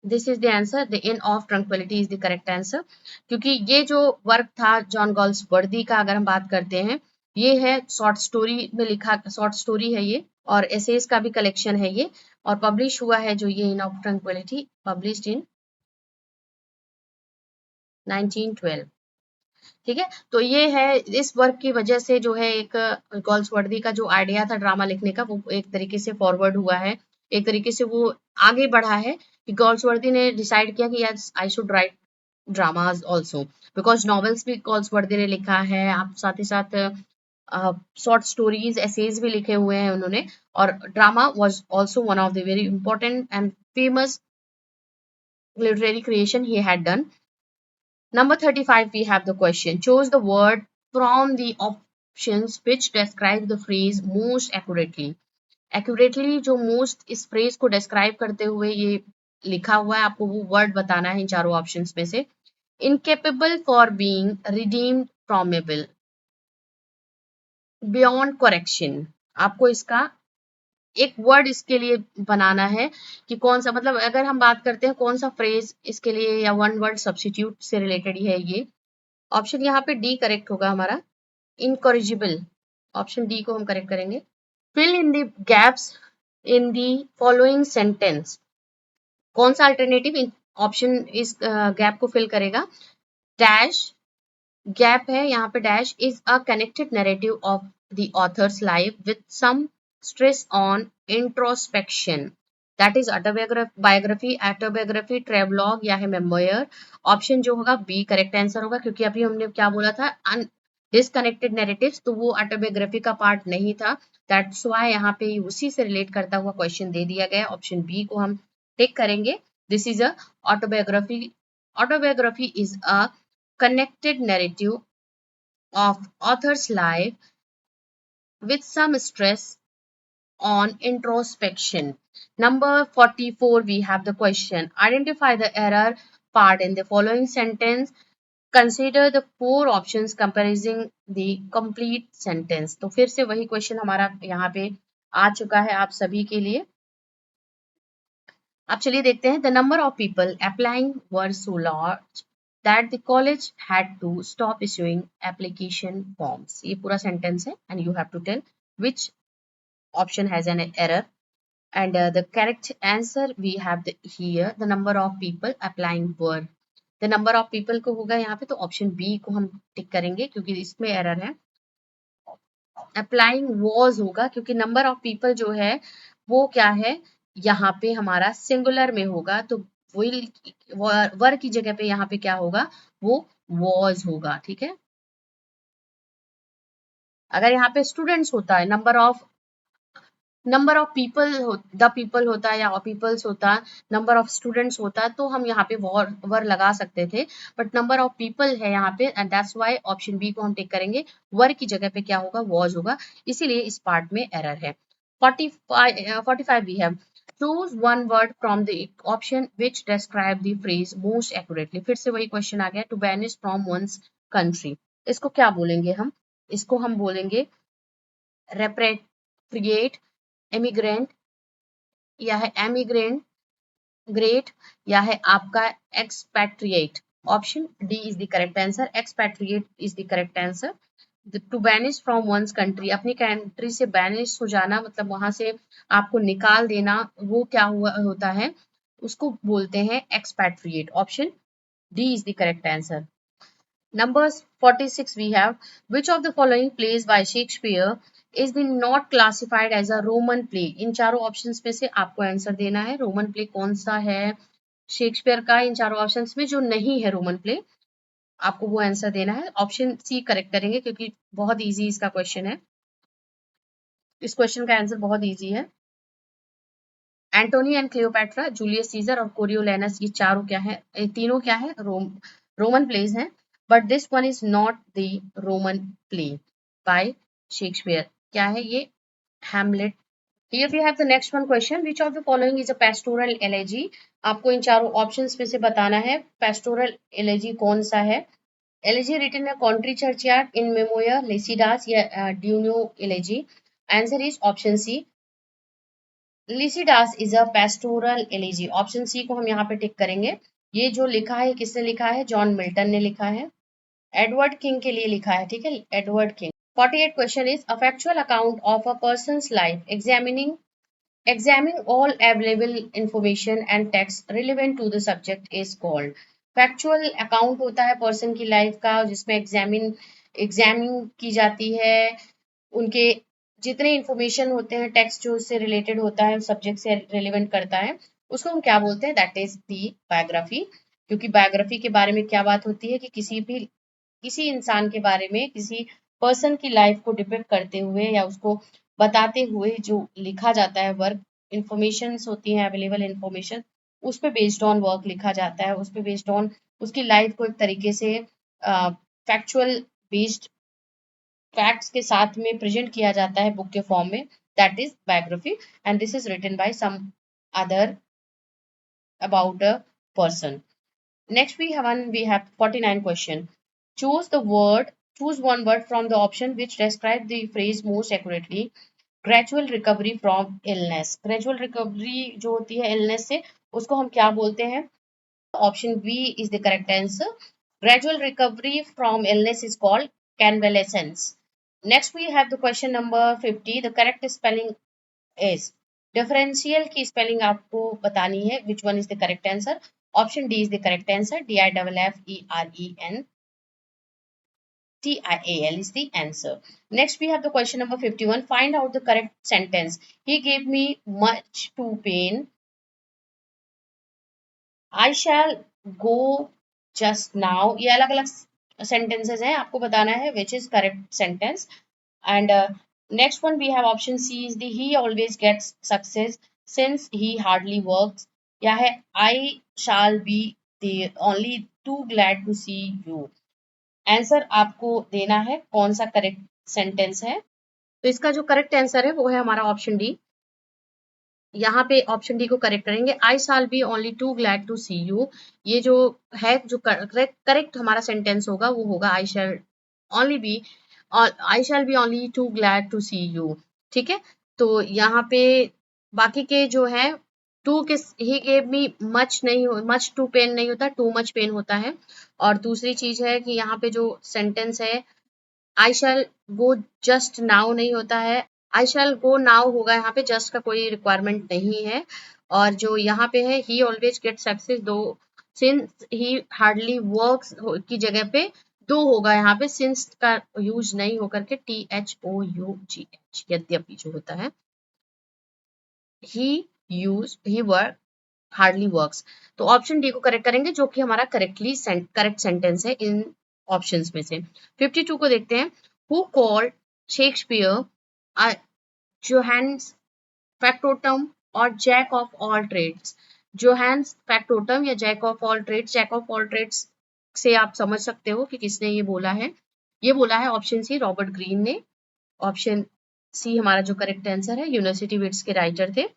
This is the answer, the end of tranquillity is the correct answer. क्योंकि ये जो work था John Galsworthy का, अगर हम बात करते हैं, ये है शॉर्ट स्टोरी में लिखा, शॉर्ट स्टोरी है ये, और एसेज का भी कलेक्शन है ये, और पब्लिश हुआ है जो ये इन ऑफ ट्रैंक्विलिटी, पब्लिश्ड इन 1912। ठीक है, तो ये है, इस वर्क की वजह से जो है एक गॉल्सवर्दी का जो आइडिया था ड्रामा लिखने का, वो एक तरीके से फॉरवर्ड हुआ है, एक तरीके से वो आगे बढ़ा है कि गॉल्सवर्दी ने डिसाइड किया कि yes I should write dramas also, because novels भी गॉल्सवर्दी ने लिखा है, आप साथ ही साथ शॉर्ट स्टोरीज एसेज भी लिखे हुए हैं उन्होंने, और drama was also one of the very important and famous literary creation he had done. Number 35, we have the question. Choose the word from the options which describe the phrase most accurately. Accurately जो most इस phrase को describe करते हुए ये लिखा हुआ है, आपको वो word बताना है इन चारों options में से। Incapable for being redeemed from evil, beyond correction, आपको इसका एक वर्ड इसके लिए बनाना है कि कौन सा, मतलब अगर हम बात करते हैं कौन सा फ्रेज इसके लिए, या वन वर्ड सब्स्टिट्यूट से रिलेटेड ही है ये। ऑप्शन यहाँ पे डी करेक्ट होगा हमारा, इनकॉरिजिबल। ऑप्शन डी को हम करेक्ट करेंगे। Fill in the gaps in the following sentence, कौन सा अल्टरनेटिव ऑप्शन इस गैप को फिल करेगा। डैश गैप है यहाँ पे, dash is a connected narrative of the author's life with some stress on introspection, that is autobiography, autobiography, travelogue या है मेमोयर। ऑप्शन जो होगा बी करेक्ट आंसर होगा, क्योंकि अभी हमने क्या बोला था, डिसकनेक्टेड नैरेटिव्स, तो वो ऑटोबायोग्राफी का पार्ट नहीं था, दैट्स व्हाई यहाँ पे उसी से रिलेट करता हुआ क्वेश्चन दे दिया गया। ऑप्शन बी को हम टिक करेंगे। This is a autobiography, autobiography is a connected narrative of author's life with some stress on introspection. Number 44, we have the question. Identify the error part in the following sentence. Consider the four options comprising the complete sentence. तो फिर से वही question हमारा यहाँ पे आ चुका है आप सभी के लिए। अब चलिए देखते हैं। The number of people applying were so large that the college had to stop issuing application forms. ये पूरा sentence है and you have to tell which option has an error. And the correct answer we have here, the number of people applying were. The number of people को होगा यहाँ पे, तो option B को हम टिक करेंगे क्योंकि इसमें एरर है। अप्लाइंग वॉज होगा क्योंकि नंबर ऑफ पीपल जो है वो क्या है, यहाँ पे हमारा सिंगुलर में होगा, तो विल वर की जगह पे यहाँ पे क्या होगा, वो वॉज होगा, ठीक है। अगर यहाँ पे स्टूडेंट्स होता है, number of people the people होता है या पीपल्स होता, नंबर ऑफ स्टूडेंट्स होता, तो हम यहाँ पे वर लगा सकते थे, बट नंबर ऑफ पीपल है यहाँ पे and that's why option B को हम टेक करेंगे। वर की जगह पे क्या होगा, वॉज होगा, इसीलिए इस पार्ट में एरर है। 45 we have choose one word from the option which describe the phrase most accurately. फिर से वही क्वेश्चन आ गया, to banish from one's country, इसको क्या बोलेंगे हम, इसको हम बोलेंगे रेपेट्रिएट, एमिग्रेंट, या है एमिग्रेंट ग्रेट, या है आपका expatriate. Option D is the correct answer, expatriate is the correct answer. To banish from one's country, अपनी कंट्री से बैनिश हो जाना मतलब वहां से आपको निकाल देना, वो क्या हुआ होता है, उसको बोलते हैं expatriate. Option D is the correct answer. Numbers 46 we have, which of the following plays by Shakespeare is the not classified as a Roman play? इन चारों ऑप्शंस में से आपको आंसर देना है, रोमन प्ले कौन सा है शेक्सपियर का, इन चारों ऑप्शंस में जो नहीं है रोमन प्ले, आपको वो आंसर देना है। ऑप्शन सी करेक्ट करेंगे क्योंकि बहुत इजी इसका क्वेश्चन है, इस क्वेश्चन का आंसर बहुत इजी है। Antony and Cleopatra, Julius Caesar और कोरियोलेनस, ये चारों क्या है, ये तीनों क्या है, रोमन प्लेज हैं, but this one is not the Roman play by Shakespeare. क्या है ये, Hamlet. Here we have the next one question. Which of the following is a pastoral elegy? आपको इन चारों ऑप्शंस में से बताना है pastoral elegy कौन सा है। Elegy written in a country churchyard in Memoir, Lycidas या Duno elegy. Answer is option C. Lycidas is a pastoral elegy. Option C को हम यहाँ पे टिक करेंगे। ये जो लिखा है किसने लिखा है, जॉन मिल्टन ने लिखा है, एडवर्ड किंग के लिए लिखा है, ठीक है, Edward king. 48 question is a factual account of a persons life examining all available information and text relevant to the subject is called। Factual account होता है पर्सन की लाइफ का जिसमें एग्जामिन की जाती है, उनके जितने इंफॉर्मेशन होते हैं, टेक्स्ट जो उससे रिलेटेड होता है, सब्जेक्ट से रिलेवेंट करता है, उसको हम क्या बोलते हैं, दैट इज दी बायोग्राफी। क्योंकि बायोग्राफी के बारे में क्या बात होती है कि किसी इंसान के बारे में, किसी पर्सन की लाइफ को डिपिक्ट करते हुए या उसको बताते हुए जो लिखा जाता है वर्क, इंफॉर्मेशन होती है अवेलेबल इंफॉर्मेशन, उस पे बेस्ड ऑन वर्क लिखा जाता है, उस पे बेस्ड ऑन उसकी लाइफ को एक तरीके से फैक्चुअल बेस्ड फैक्ट्स के साथ में प्रेजेंट किया जाता है बुक के फॉर्म में, that is biography and this is written by some other about a person. Next we have 49 question. Choose the word, choose one word from the option which describe the phrase most accurately. Gradual recovery from illness. Gradual recovery जो होती है illness से, उसको हम क्या बोलते हैं? Option B is the correct answer. Gradual recovery from illness is called convalescence. Next we have the question number 50. The correct spelling is, differential की स्पेलिंग आपको बतानी है, which one is the correct answer. Option D is the correct answer, DIFFERENTIAL is the answer. Next we have the question number 51. Find out the correct sentence. He gave me much to pain. I shall go just now. ये अलग अलग sentences हैं, आपको बताना है which is correct sentence. And next one we have option C is the he always gets success since he hardly works, या है I shall be the only too glad to see you। Answer आपको देना है कौन सा correct sentence है, तो इसका जो करेक्ट आंसर है वो है हमारा ऑप्शन डी। यहाँ पे ऑप्शन डी को करेक्ट करेंगे, I shall be only too glad to see you. ये जो है जो करेक्ट हमारा सेंटेंस होगा वो होगा only B I shall be only too glad to see you. ठीक है, तो यहाँ पे बाकी के जो है टू के ही गेव मी मच नहीं हो, मच टू पेन नहीं होता, टू मच पेन होता है। और दूसरी चीज है कि यहाँ पे जो सेंटेंस है आई शैल गो जस्ट नाउ नहीं होता है, आई शैल गो नाउ होगा, यहाँ पे जस्ट का कोई रिक्वायरमेंट नहीं है। और जो यहाँ पे है ही ऑलवेज गेट सक्सेस, दो सिंस ही हार्डली वर्क्स की जगह पे दो होगा, यहाँ पे सिंस का यूज नहीं होकर के THOUGH यद्यपि जो होता है ही वर्क हार्डली वर्क्स। तो ऑप्शन डी को करेक्ट करेंगे जो कि हमारा करेक्ट सेंटेंस है इन ऑप्शंस में से। 52 को देखते हैं। Who called Shakespeare Johannes factotum और jack of all trades. Johannes factotum या jack of all trades, jack of all trades से आप समझ सकते हो कि किसने ये बोला है। ये बोला है ऑप्शन सी रॉबर्ट ग्रीन ने। ऑप्शन सी हमारा जो करेक्ट आंसर है, यूनिवर्सिटी विट्स के राइटर थे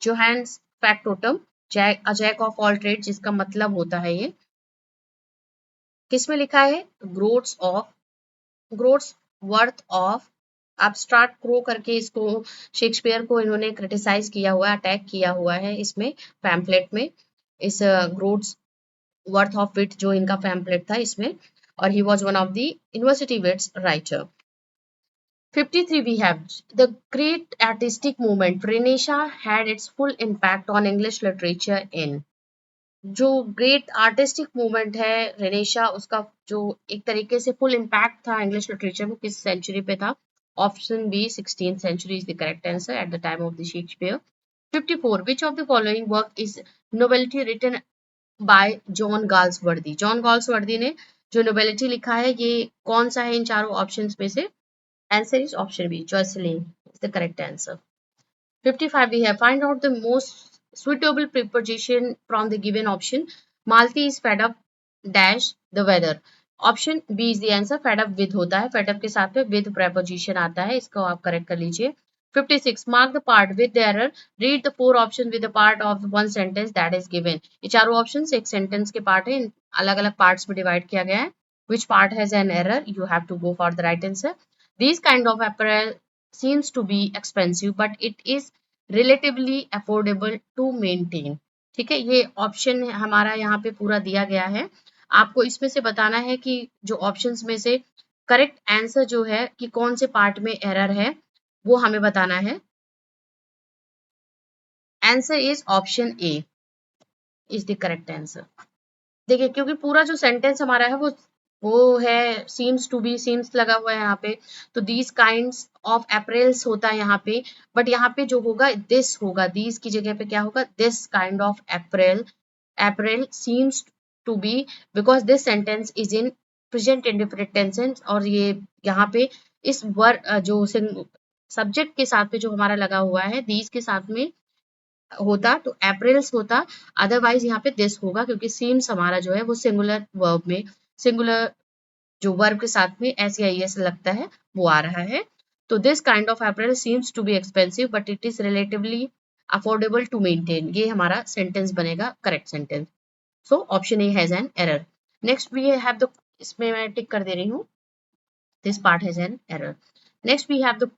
Johannes factotum, jack of all trade, जिसका मतलब होता है ये किसमें लिखा है, groats worth of upstart crow करके इसको शेक्सपियर को इन्होंने क्रिटिसाइज किया हुआ है, अटैक किया हुआ है इसमें पैम्पलेट में, इस ग्रोट्स वर्थ ऑफ विट जो इनका पैम्पलेट था इसमें, और he was one of the University Wits writer. 53 we have the great artistic movement Renaissance had its full impact on English literature in। जो ग्रेट आर्टिस्टिक मूवमेंट है रेनेशा, उसका जो एक तरीके से फुल इम्पैक्ट था इंग्लिश लिटरेचर में, किस सेंचुरी पे था? Option B 16th century is the correct answer at the time of the Shakespeare. 54 which of the following work is novelty written by John Galsworthy. John Galsworthy ने जो novelty लिखा है ये कौन सा है इन चारों ऑप्शंस में से? Answer is option B. Jocelyn is the correct answer. 55 we have find out the most suitable preposition from the given option. Malti is fed up dash the weather. Option B is the answer. Fed up with होता है, fed up के साथ में with preposition आता है, इसको आप correct कर लीजिए। 56 mark the part with the error. Read the four options with the part of one sentence that is given. ये चारों options एक sentence के part है, अलग अलग parts में divide किया गया है। Which part has an error? You have to go for the right answer. These kind of apparel seems to be expensive but it is relatively affordable to maintain। ठीक है, ये ऑप्शन हमारा यहाँ पे पूरा दिया गया है। आपको इसमें से बताना है कि जो ऑप्शंस में से करेक्ट आंसर जो है कि कौन से पार्ट में एरर है वो हमें बताना है। Answer is option A is the correct answer. देखिए क्योंकि पूरा जो सेंटेंस हमारा है वो है सीम्स टू बी, सीम्स लगा हुआ है यहाँ पे, तो दीज काइंड्स ऑफ अप्रैल्स होता है यहाँ पे, बट यहाँ पे जो होगा दिस होगा, दीज की जगह पे क्या होगा, this kind of apparel seems to be, because this sentence is in present indefinite tense, और ये यहाँ पे इस वर्ड जो सब्जेक्ट के साथ पे जो हमारा लगा हुआ है दीज के साथ में होता तो अप्रैल्स होता, अदरवाइज यहाँ पे दिस होगा क्योंकि सीम्स हमारा जो है वो सिंगुलर वर्ब में, सिंगुलर जो वर्ब के साथ में एस या एस लगता है वो आ रहा है। तो this kind of apparel seems to be expensive but it is relatively affordable to maintain, ये हमारा सेंटेंस बनेगा correct sentence. So option A has an error. Next we have the, इसमें मैं टिक कर दे रही हूँ, this part has an error. Next we have the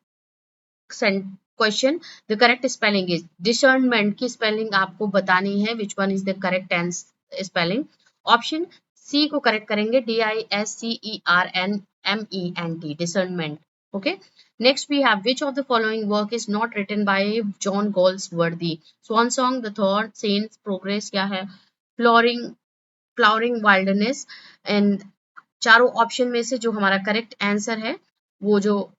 question, the correct spelling is, discernment की स्पेलिंग आपको बतानी है, which one is the correct spelling. Option C को करेक्ट करेंगे, DISCERNMENT, discernment. Okay, next we have which of the following work is not written by John Galsworthy. Swan Song, the Thorn, Saint's Progress, क्या है, flowering wilderness. And चारों option में से जो हमारा correct answer है वो जो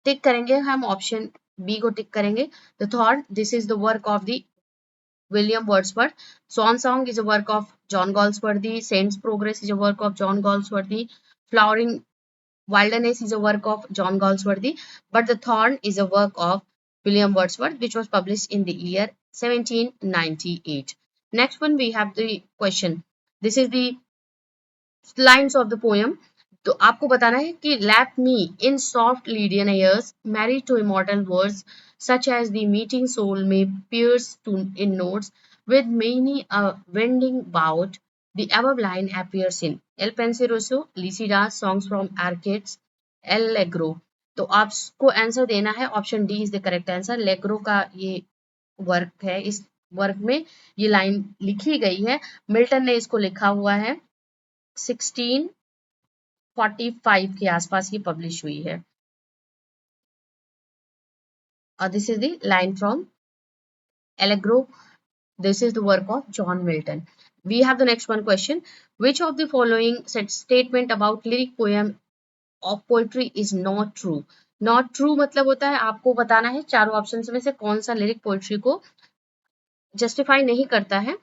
टिक करेंगे हम ऑप्शन बी को टिक करेंगे। The thought, this is the work of the William Wordsworth. Swan song is a work of John Galsworthy. Saint's progress is a work of John Galsworthy. Flowering wilderness is a work of John Galsworthy, but The Thorn is a work of William Wordsworth, which was published in the year 1798. Next one we have the question. This is the lines of the poem. तो आपको बताना है कि lap me in soft Lydian airs, married to immortal words, such as the meeting soul may pierce to in notes, with many a wending bout, the above line appears in El Penseroso, Lycidas, songs from Arcades, Allegro। तो आपको answer देना है option D is the correct answer. लेग्रो का ये work है, इस work में ये लाइन लिखी गई है, मिल्टन ने इसको लिखा हुआ है, 1645 के आसपास ये पब्लिश हुई है। और this is the line from Allegro. This is the work of John Milton. We have the next one question. Which of the following statement about lyric poem of poetry is not true? Not true मतलब होता है आपको बताना है चारों option में से कौन सा लिरिक पोएट्री को जस्टिफाई नहीं करता है।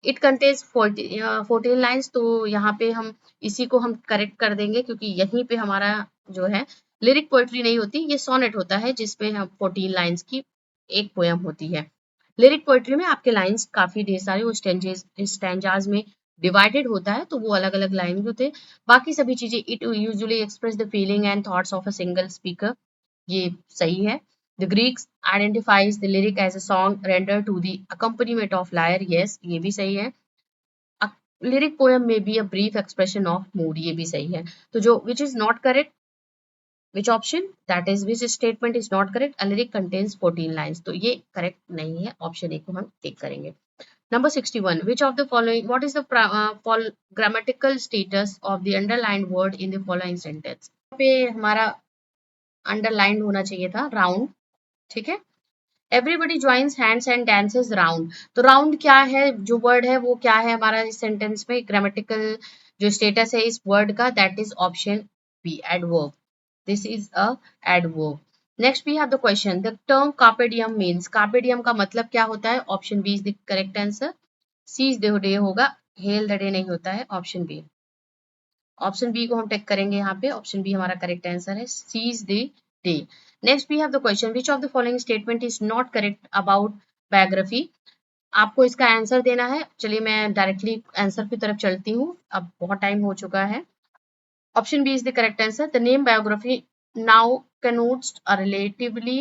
इट कंटेन्स 14 लाइन्स, तो यहाँ पे हम इसी को हम करेक्ट कर देंगे क्योंकि यहीं पे हमारा जो है लिरिक पोएट्री नहीं होती, ये सोनेट होता है जिसपे हम 14 लाइन्स की एक पोयम होती है। लिरिक पोएट्री में आपके लाइन्स काफी ढेर सारे वो स्टैंजाज में डिवाइडेड होता है, तो वो अलग अलग लाइन होते हैं। बाकी सभी चीजें it usually express the feeling and thoughts of a single speaker, ये सही है। The Greeks identifies the lyric as a song rendered to the accompaniment of lyre. Yes, ये भी सही है। A lyric poem may be a brief expression of mood. ये भी सही है। तो जो which is not correct, which option? That is which statement is not correct? A lyric contains 14 lines. तो ये correct नहीं है। Option A को हम टिक करेंगे। Number 61. Which of the following? What is the grammatical status of the underlined word in the following sentence? यहाँ पे हमारा underlined होना चाहिए था round, ठीक है। Everybody joins hands and dances round, तो राउंड क्या है, जो वर्ड है वो क्या है हमारा इस सेंटेंस में, ग्रामेटिकल जो स्टेटस है इस वर्ड का, that is option B, adverb. This is a adverb. Next we have the question, the term carpe diem means, carpe diem का मतलब क्या होता है, option B is the correct answer. Seize the day होगा, hail the day नहीं होता है, option B. Option B को हम टेक करेंगे यहाँ पे, ऑप्शन बी हमारा करेक्ट आंसर है, seize the day. Next we have the question, which of the following statement is not correct about biography. आपको इसका आंसर देना है। चलिए मैं डायरेक्टली आंसर की तरफ चलती हूँ, अब बहुत टाइम हो चुका है। Option B is the correct answer, the name biography now connotes a relatively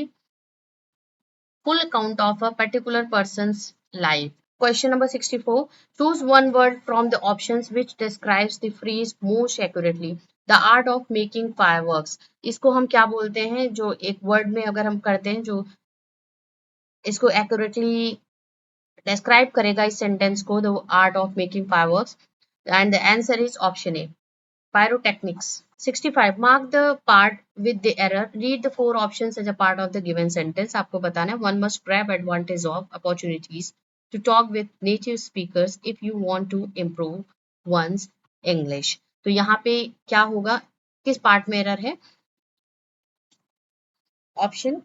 full account of a particular person's life. Question number 64. Choose one word from the options which describes the phrase most accurately. The art of making fireworks. इसको हम क्या बोलते हैं, जो एक word में अगर हम करते हैं, जो इसको accurately describe करेगा इस sentence को, the art of making fireworks. And the answer is option A, pyrotechnics. 65. Mark the part with the error. Read the 4 options as a part of the given sentence. आपको बताना है, one must grab advantage of opportunities to talk with native speakers if you want to improve one's English. तो यहाँ पे क्या होगा, किस part में एरर है, option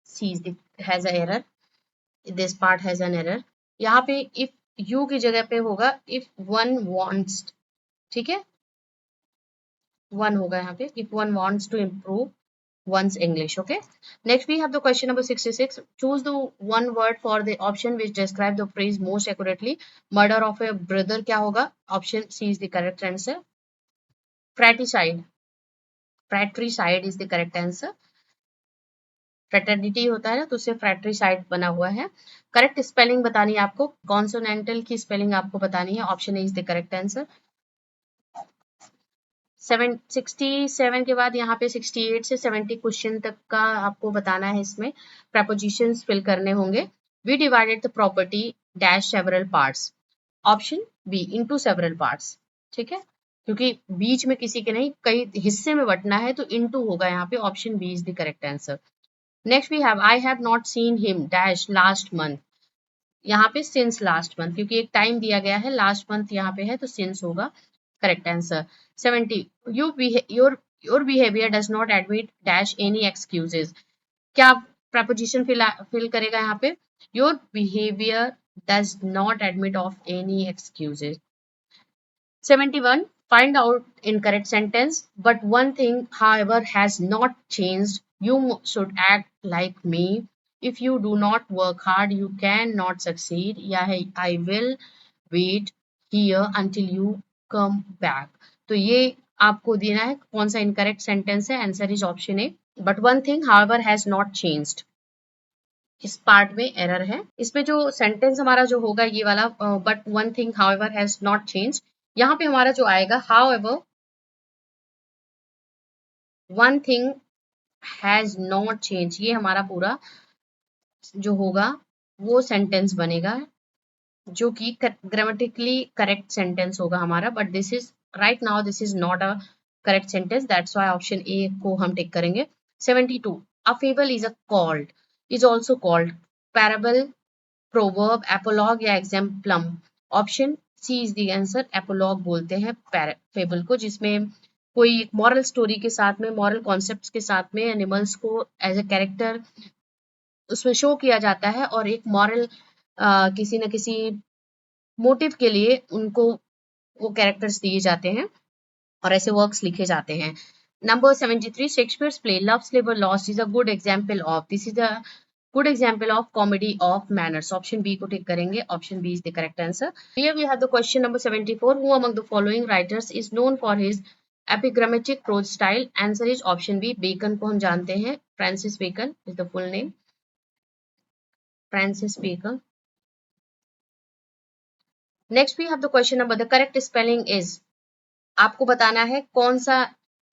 C has a error, this part has an error. यहाँ पे if you की जगह पे होगा if one wants, ठीक है, one होगा यहाँ पे, if one wants to improve one's English. Okay. Next we have the question number 66. Choose the one word for the option which describe the phrase most accurately. Murder of a brother क्या होगा, option C is the correct answer. Fratricide. Fratricide is the correct answer. Fraternity होता है ना, तो उससे फ्रैट्रिसाइड बना हुआ है। करेक्ट स्पेलिंग बतानी है आपको, कॉन्सोनेंटल की स्पेलिंग आपको बतानी है, option A is the correct answer. 67 के बाद यहाँ पे 68 से 70 क्वेश्चन तक का आपको बताना है, इसमें प्रपोजिशंस फिल करने होंगे। We divided the property dash several parts, option B into several parts, ठीक है, क्योंकि बीच में किसी के नहीं, कई हिस्से में बंटना है, तो इनटू होगा यहाँ पे, option B is the correct answer. Next we have I have not seen him dash last month, यहाँ पे सिंस लास्ट मंथ, क्योंकि एक टाइम दिया गया है, लास्ट मंथ यहाँ पे है, तो सिंस होगा correct answer. 70. Your behavior does not admit dash any excuses. क्या preposition fill करेगा यहाँ पे, your behavior does not admit of any excuses. 71. Find out incorrect sentence. But one thing, however, has not changed. You should act like me. If you do not work hard, you cannot succeed. या है I will wait here until you come back. तो ये आपको देना है कौन सा incorrect sentence है, answer is option A, but one thing however has not changed, इस पार्ट में एरर है। इसमें जो सेंटेंस हमारा जो होगा ये वाला, but one thing however has not changed, यहाँ पे हमारा जो आएगा however one thing has not change, ये हमारा पूरा जो होगा वो सेंटेंस बनेगा, जो कि ग्रामेटिकली करेक्ट सेंटेंस होगा हमारा, but this is right now this is not a correct sentence, that's why option A को हम टिक करेंगे। 72. A fable is a called, is also called parable, proverb, apologue या exemplum, option C is the answer, apologue बोलते हैं fable को, जिसमें कोई एक मॉरल स्टोरी के साथ में, मॉरल कॉन्सेप्ट्स के साथ में एनिमल्स को एज ए कैरेक्टर उसमें शो किया जाता है और एक मॉरल किसी न किसी मोटिव के लिए उनको वो कैरेक्टर्स दिए जाते हैं और ऐसे वर्क्स लिखे जाते हैं. Number 73, Shakespeare's play love's labour lost is a good example of. This is a good example of comedy of manners. Option B को टिक करेंगे. Option B is the correct answer. Here we have the question number 74. Who among the following writers is known for his epigrammatic prose style? Answer is option B. Bacon को हम जानते हैं. Francis Bacon is the full name. Francis Bacon. Next we have the question number. The correct spelling is. आपको बताना है कौन सा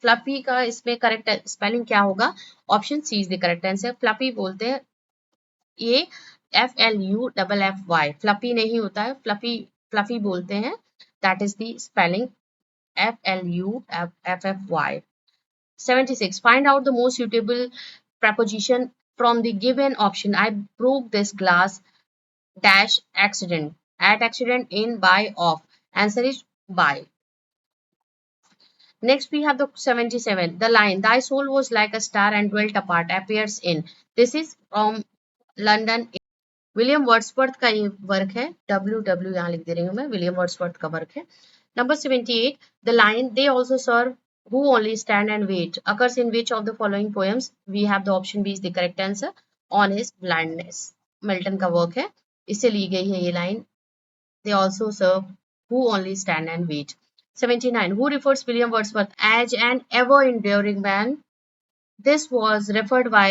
fluffy का इसमें करेक्ट स्पेलिंग क्या होगा. Option C is the correct answer. Fluffy बोलते हैं ये FLUFFY. फ्लफी नहीं होता है, फ्लफी बोलते हैं. That is the spelling FLUFFY. 76. Find out the most suitable preposition from the given option. I broke this glass dash accident. At accident, in, by, of. Answer is by. Next we have the 77. The line "Thy soul was like a star and dwelt apart" appears in. This is from London. William Wordsworth का ये work है. WW यहाँ लिख दे रही हूँ मैं. William Wordsworth का work है. Number 78. The line "They also serve who only stand and wait" occurs in which of the following poems? We have the option B is the correct answer. On his blindness. Milton का work है. इससे ली गई है ये line. They also serve who only stand and wait. 79. Who refers William Wordsworth as an ever-enduring man? This was referred by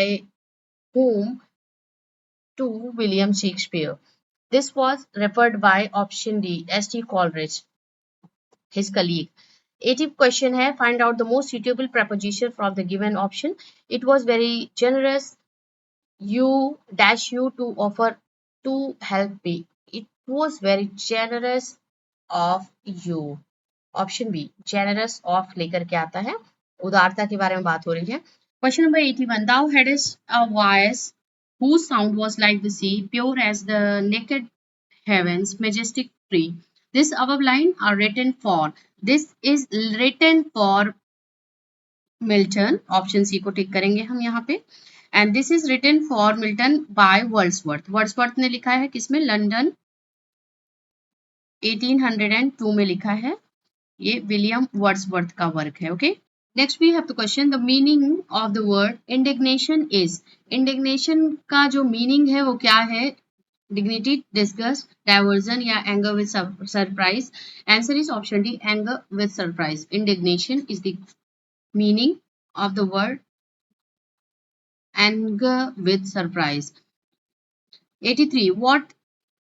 whom to William Shakespeare? This was referred by option D. S.T. Coleridge, his colleague. 80th question है. Find out the most suitable preposition from the given option. It was very generous you to offer to help me. It was very generous of you. Option B generous of लेकर के आता है. उदारता के बारे में बात हो रही है. Question number 81. Thou hadst a voice whose sound was like the sea, pure as the naked heavens, majestic free. This above line are written for. This is written for Milton. Option C को tick करेंगे हम यहाँ पे. And this is written for Milton by Wordsworth. Wordsworth ने लिखा है किसमें? London 1802 में लिखा है. ये विलियम वर्ड्सवर्थ का वर्क है. Okay. Next we have the question. The meaning of the word indignation is. Indignation का जो मीनिंग है वो क्या है? डिग्निटी, डिस्गस्ट, डाइवर्जन या anger with surprise. Answer is option D. Anger with surprise. Indignation is the meaning of the word anger with surprise. 83. What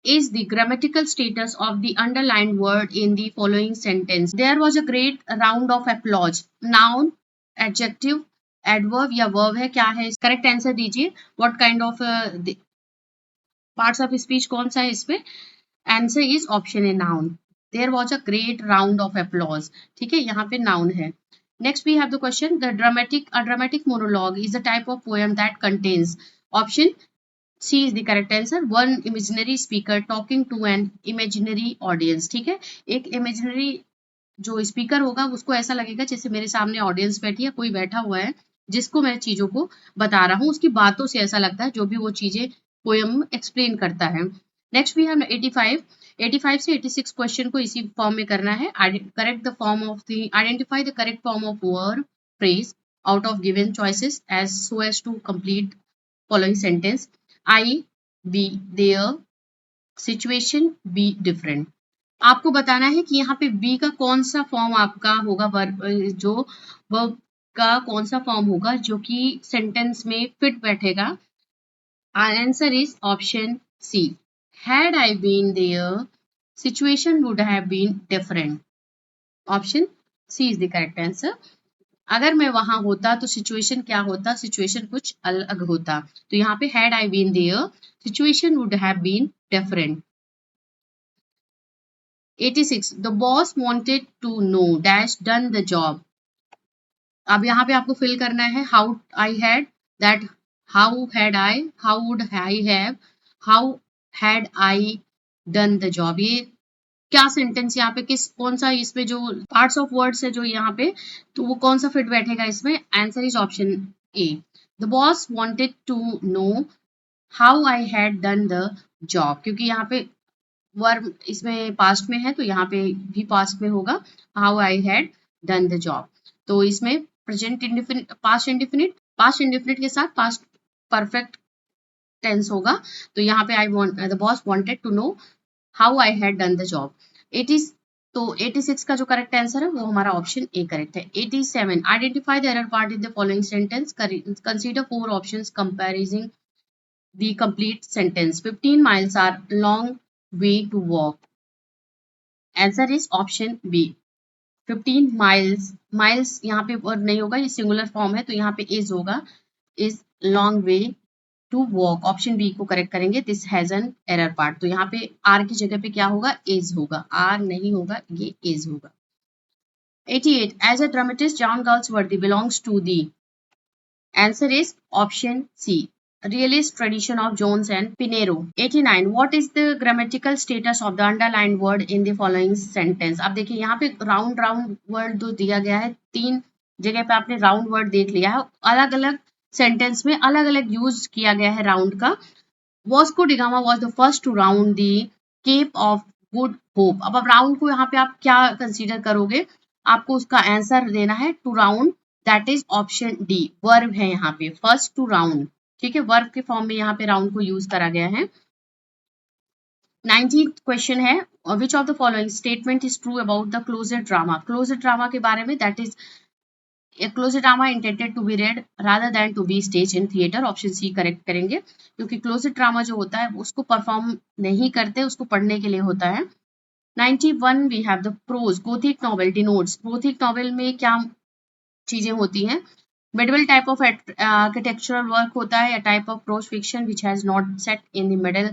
is the grammatical status of the underlined word in the following sentence? There was a great round of applause. Noun, adjective, adverb या verb है? क्या है? Correct answer दीजिए. What kind of parts of speech कौन सा है इसमें? Answer is option a noun. There was a great round of applause. ठीक है, यहाँ पे नाउन है. Next we have the question. A dramatic monologue is a type of poem that contains. Option C is the correct answer. One imaginary speaker talking to an imaginary audience. ठीक है, एक imaginary जो speaker होगा उसको ऐसा लगेगा जैसे मेरे सामने ऑडियंस बैठी है, कोई बैठा हुआ है जिसको मैं चीजों को बता रहा हूँ. उसकी बातों से ऐसा लगता है जो भी वो चीजें पोएम एक्सप्लेन करता है. नेक्स्ट वी हैव 85 से 86 क्वेश्चन को इसी फॉर्म में करना है. Correct the form of the identify the correct form of verb phrase out of given choices as so as to complete following sentence. I be there, situation be different. आपको बताना है कि यहाँ पे बी का कौन सा फॉर्म आपका होगा, जो वर्ब का कौन सा फॉर्म होगा जो कि सेंटेंस में फिट बैठेगा. Answer is option C. Had I been there, situation would have been different. Option C is the correct answer. अगर मैं वहां होता तो सिचुएशन क्या होता? सिचुएशन कुछ अलग होता. तो यहाँ पे had I been there, situation would have been different. 86. The boss wanted to know dash done the job. अब यहाँ पे आपको फिल करना है how I had, that how had I, how would I have, how had I done the job. ये क्या sentence यहाँ पे कौन सा इसमें जो पार्ट्स ऑफ वर्ड्स है जो यहाँ पे, तो वो कौन सा फिट बैठेगा इसमें? Answer is option A. The boss wanted to know how I had done the job, क्योंकि यहाँ पे वर्ब इसमें पास्ट में है तो यहाँ पे भी पास्ट में होगा, how I had done the job. तो इसमें प्रेजेंट इंडिफिनिट, पास्ट इंडिफिनिट के साथ पास्ट परफेक्ट टेंस होगा। तो यहाँ पे I want, the boss wanted to know how I had done the job. 80, तो 86 का जो करेक्ट आंसर है वो हमारा ऑप्शन ए करेक्ट है। 87, identify the error part in the following sentence, consider four options comparison the complete sentence. 15 miles are long way to walk, answer is option B 15 miles। Miles यहाँ पे verb नहीं होगा, ये singular form है तो यहाँ पे इज होगा, is long way to walk, option B को करेक्ट करेंगे। This has an error part, तो यहाँ पे आर की जगह पे क्या होगा, इज होगा, आर नहीं होगा, ये इज होगा। 88, as a dramatist John Galsworthy belongs to the, answer is option C realist tradition of Jones and Pinero. 89, what is the grammatical status of the underlined word in the following sentence? अब देखिए यहाँ पे round round word जो दिया गया है, तीन जगह पे आपने राउंड वर्ड देख लिया है, अलग अलग सेंटेंस में अलग अलग यूज किया गया है राउंड का। Vasco da Gama was the first to round the Cape of Good Hope. अब राउंड को यहाँ पे आप क्या कंसीडर करोगे, आपको उसका आंसर देना है to round, that is option D, verb है यहाँ पे फर्स्ट टू राउंड, ठीक है, वर्ब के फॉर्म में यहाँ पे राउंड को यूज करा गया है। 19th क्वेश्चन है, which of the following statement is true about the closed drama, closed drama के बारे में, that is a closed drama intended to be read rather than to be staged in theater, option C correct करेंगे, क्योंकि closed drama जो होता है उसको perform नहीं करते, उसको पढ़ने के लिए होता है। 91 we have the prose, Gothic novel denotes, Gothic novel में क्या चीजें होती हैं, medieval type of architectural work होता है, a type of prose fiction which has not set in the middle,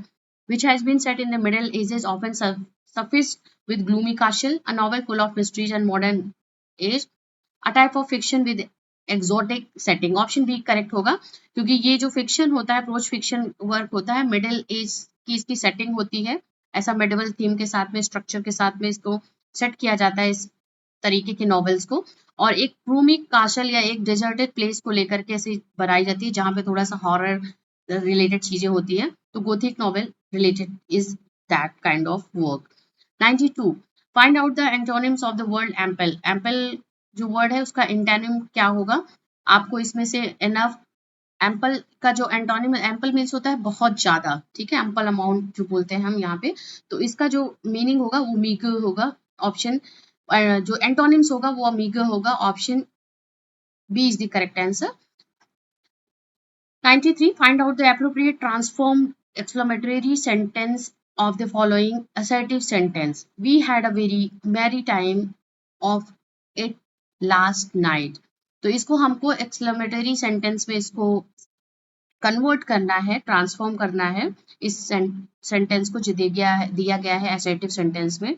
which has been set in the middle ages, often suffused with gloomy castle, a novel full of mysteries and modern age, a type of fiction with exotic setting, option B correct होगा, क्योंकि ये जो fiction होता है, pros fiction work होता है, middle age की इसकी सेटिंग होती है, ऐसा मेडिवल थीम के साथ में, स्ट्रक्चर के साथ में इसको सेट किया जाता है इस तरीके के नॉवेल्स को, और एक ग्लूमी कासल या एक डेजर्टेड प्लेस को लेकर के ऐसी बनाई जाती है जहां पे थोड़ा सा हॉरर रिलेटेड चीजें होती है, तो Gothic novel related is that kind of work. 92, find out the antonyms of the word ample, ample जो वर्ड है उसका एंटोनिम क्या होगा, आपको इसमें से एनफ, एम्पल का जो एंटोनिम, एम्पल मीन्स होता है बहुत ज्यादा, ठीक है, एम्पल अमाउंट जो बोलते हैं हम यहाँ पे, तो इसका जो मीनिंग होगा वो मीगर होगा, ऑप्शन जो एंटोनिम्स होगा वो मीगर होगा, option B is the correct answer. 93, find out the appropriate transformed exclamatory sentence of the following assertive sentence, we had a very merry time of it last night। तो इसको हमको exclamatory sentence में इसको convert करना है, transform करना है, इस सेंटेंस को जो दिया गया है असर्टिव सेंटेंस में,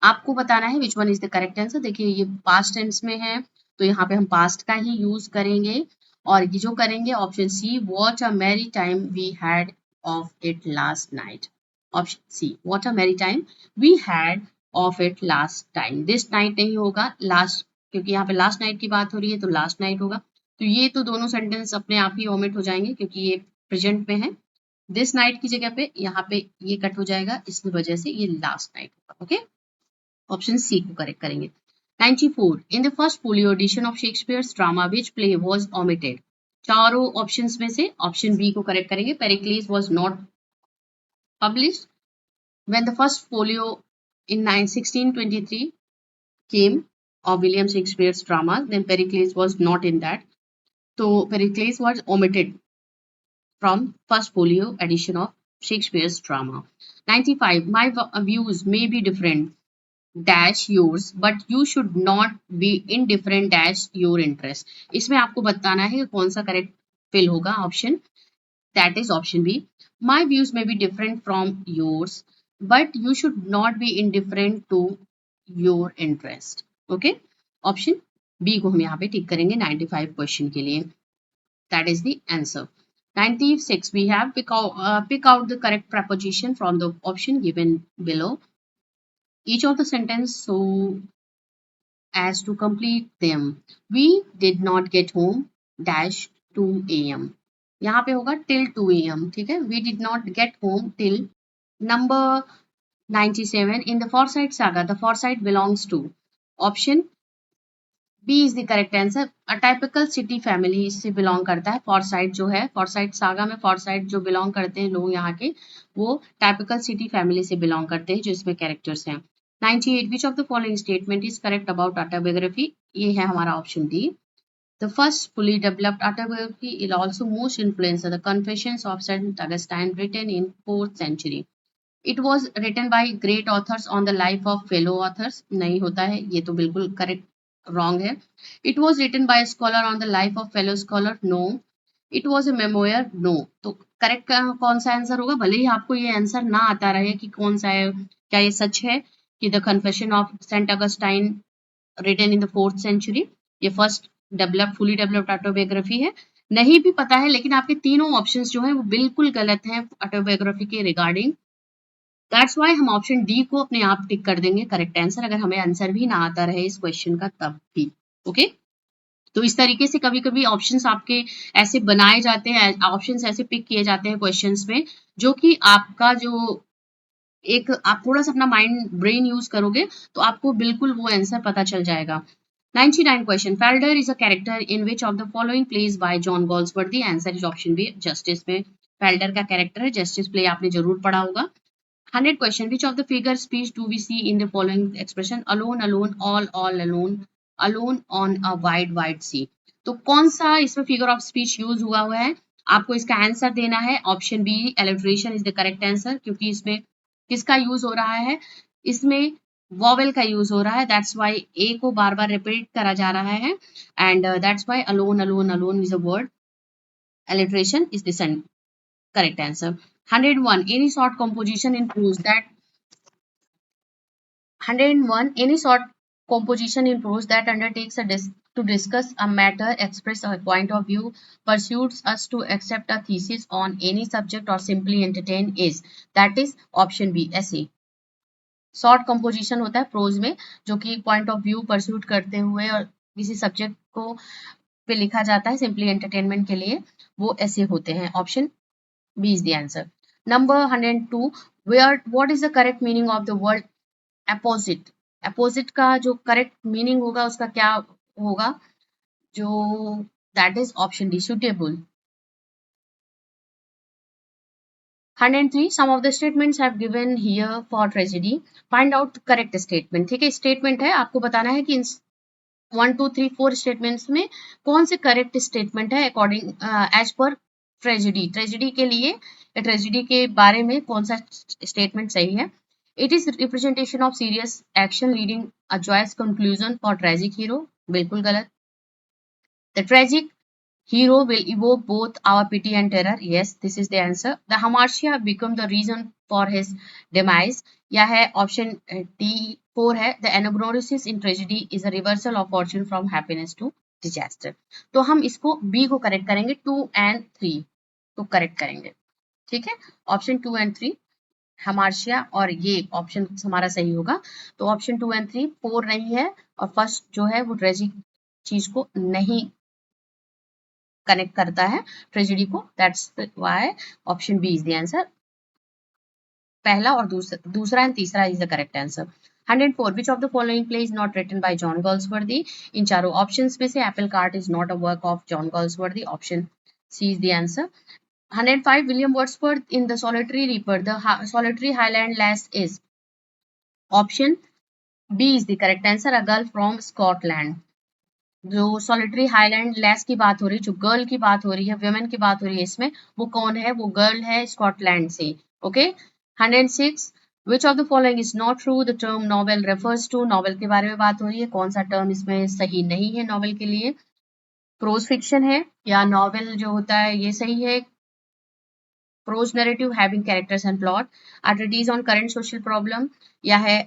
आपको बताना है which one is the correct answer. देखिए ये पास्ट टेंस में है तो यहाँ पे हम पास्ट का ही यूज करेंगे, और ये जो करेंगे option C, what a merry time we had of it last night, option C, what a merry time we had of it last time, this night नहीं होगा, लास्ट, क्योंकि यहाँ पे लास्ट नाइट की बात हो रही है तो लास्ट नाइट होगा, तो ये तो दोनों सेंटेंस अपने आप ही ओमिट हो जाएंगे क्योंकि ये प्रेजेंट में है, दिस नाइट की जगह पे यहाँ पे ये कट हो जाएगा, इसकी वजह से ये लास्ट नाइट होगा, ओके, ऑप्शन सी को करेक्ट करेंगे। 94, in the first folio edition of Shakespeare's drama which play was omitted, चारों ऑप्शंस में से ऑप्शन बी को करेक्ट करेंगे, Pericles was not published when the first folio in 1623 came of William Shakespeare's dramas, then Pericles was not in that. So Pericles was omitted from first folio edition of Shakespeare's drama. 95, my views may be different dash yours but you should not be indifferent dash your interest, इसमें आपको बताना है कि कौन सा correct fill होगा, option that is option B, my views may be different from yours but you should not be indifferent to your interest, okay, option B को हम यहाँ पे टिक करेंगे 95 क्वेश्चन के लिए, that is the answer. 96, we have pick out the correct preposition from the option given below, each of the sentence so as to complete them, we did not get home dash 2 a.m. यहाँ पे होगा till 2 AM, ठीक है। We did not get home till number 97 in the Forsyte saga. The Forsyte belongs to option B is the correct answer. A typical city family इससे belong करता है। Forsyte जो है, Forsyte saga में Forsyte जो belong करते हैं लोग यहाँ के, वो typical city family से belong करते हैं जो इसमें characters हैं। 98 which of the following statement is correct about autobiography? ये है हमारा option D. The first fully developed autobiography is also most influential, The Confessions of St. Augustine, written in 4th century. It was written by great authors on the life of fellow authors. नहीं होता है, ये तो बिल्कुल correct wrong है. It was written by a scholar on the life of fellow scholar. No. It was a memoir. No. तो correct कौन सा आंसर होगा? भले ही आपको ये आंसर ना आता रहे कि कौन सा है, क्या ये सच है कि the confession of Saint Augustine written in the 4th century ये first develop fully developed autobiography है? नहीं भी पता है, लेकिन आपके तीनों ऑप्शंस जो हैं वो बिल्कुल गलत हैं ऑटोबायोग्राफी के रिगार्डिंग। दैट्स वाई हम ऑप्शन डी को अपने आप टिक कर देंगे करेक्ट आंसर, अगर हमें आंसर भी ना आता रहे इस क्वेश्चन का तब भी। ओके, तो इस तरीके से कभी कभी ऑप्शंस आपके ऐसे बनाए जाते हैं, ऑप्शंस ऐसे पिक किए जाते हैं क्वेश्चंस में, जो कि आपका जो एक आप थोड़ा सा अपना माइंड ब्रेन यूज करोगे तो आपको बिल्कुल वो आंसर पता चल जाएगा। 99 question, Falder is a character in which of the following plays by John Galsworthy? Answer is option B, Justice में फेल्डर का कैरेक्टर है। जस्टिस प्ले आपने जरूर पढ़ा होगा। 100 question, which of the figure speech do we see in the following expression? Alone, alone, all alone, alone on a wide, wide sea. तो कौन सा इसमें फिगर ऑफ स्पीच यूज हुआ है? आपको इसका आंसर देना है। Option B alliteration is the correct answer, क्योंकि इसमें किसका यूज हो रहा है? इसमें वॉवेल का यूज हो रहा है, दैट्स वाई ए को बार बार रिपीट करा जा रहा है, and that's why alone alone alone is a word, alliteration is the correct answer. 101 any short composition in prose that 101 any short composition in prose that undertakes to discuss a matter, express a point of view, pursues us to accept a thesis on any subject or simply entertain is, that is option B essay. Short composition होता है pros में जो कि point of view pursuit करते हुए और किसी subject को पे लिखा जाता है सिंपली एंटरटेनमेंट के लिए, वो ऐसे होते हैं। Option B is the answer. Number 102. What is the correct meaning of the word opposite? Opposite का जो correct meaning होगा उसका क्या होगा? जो that is option D, suitable. 103. Some of the statements have given here for tragedy. Find out the correct statement. ठीक है, statement है, आपको बताना है कि इन 1, 2, 3, 4 स्टेटमेंट्स में कौन से करेक्ट स्टेटमेंट है according as per tragedy. Tragedy के लिए, ट्रेजिडी के बारे में कौन सा स्टेटमेंट सही है? It is representation of serious action leading a joyous conclusion for tragic hero, बिल्कुल गलत। The tragic hero will evoke both our pity and terror, yes, this is the answer. The hamartia become the reason for his demise, यह है option D 4 है। The anagnosis in tragedy is a reversal of fortune from happiness to disaster. तो हम इसको B को correct करेंगे, 2 and 3 को correct करेंगे, ठीक है। ऑप्शन 2 and 3 हमार्शिया और ये ऑप्शन हमारा सही होगा। तो ऑप्शन 2 and 3 4 नहीं है, और फर्स्ट जो है वो ट्रेजिक चीज को नहीं कनेक्ट करता है ट्रेजेडी को, that's why option B is the answer. पहला और दूसरा एंड तीसरा is the correct answer. 104 which of the following play is not written by John Galsworthy? इन चारों ऑप्शंस में से Apple Cart is not a work of John Galsworthy, option C is the answer. 105 William Wordsworth in the solitary reaper the solitary highland lass is, option B is the correct answer, a girl from Scotland. जो solitary highland less की बात हो रही है, जो girl की बात हो रही है, वुमेन की बात हो रही है इसमें, वो कौन है? वो गर्ल है स्कॉटलैंड से। Okay. 106 which of the following is not true? The term novel refers to, novel के बारे में बात हो रही है, कौन सा टर्म इसमें सही नहीं है नॉवेल के लिए? प्रोज फिक्शन है या नॉवेल जो होता है ये सही है? Prose narrative having characters and plot, a treatise on current social problem, या है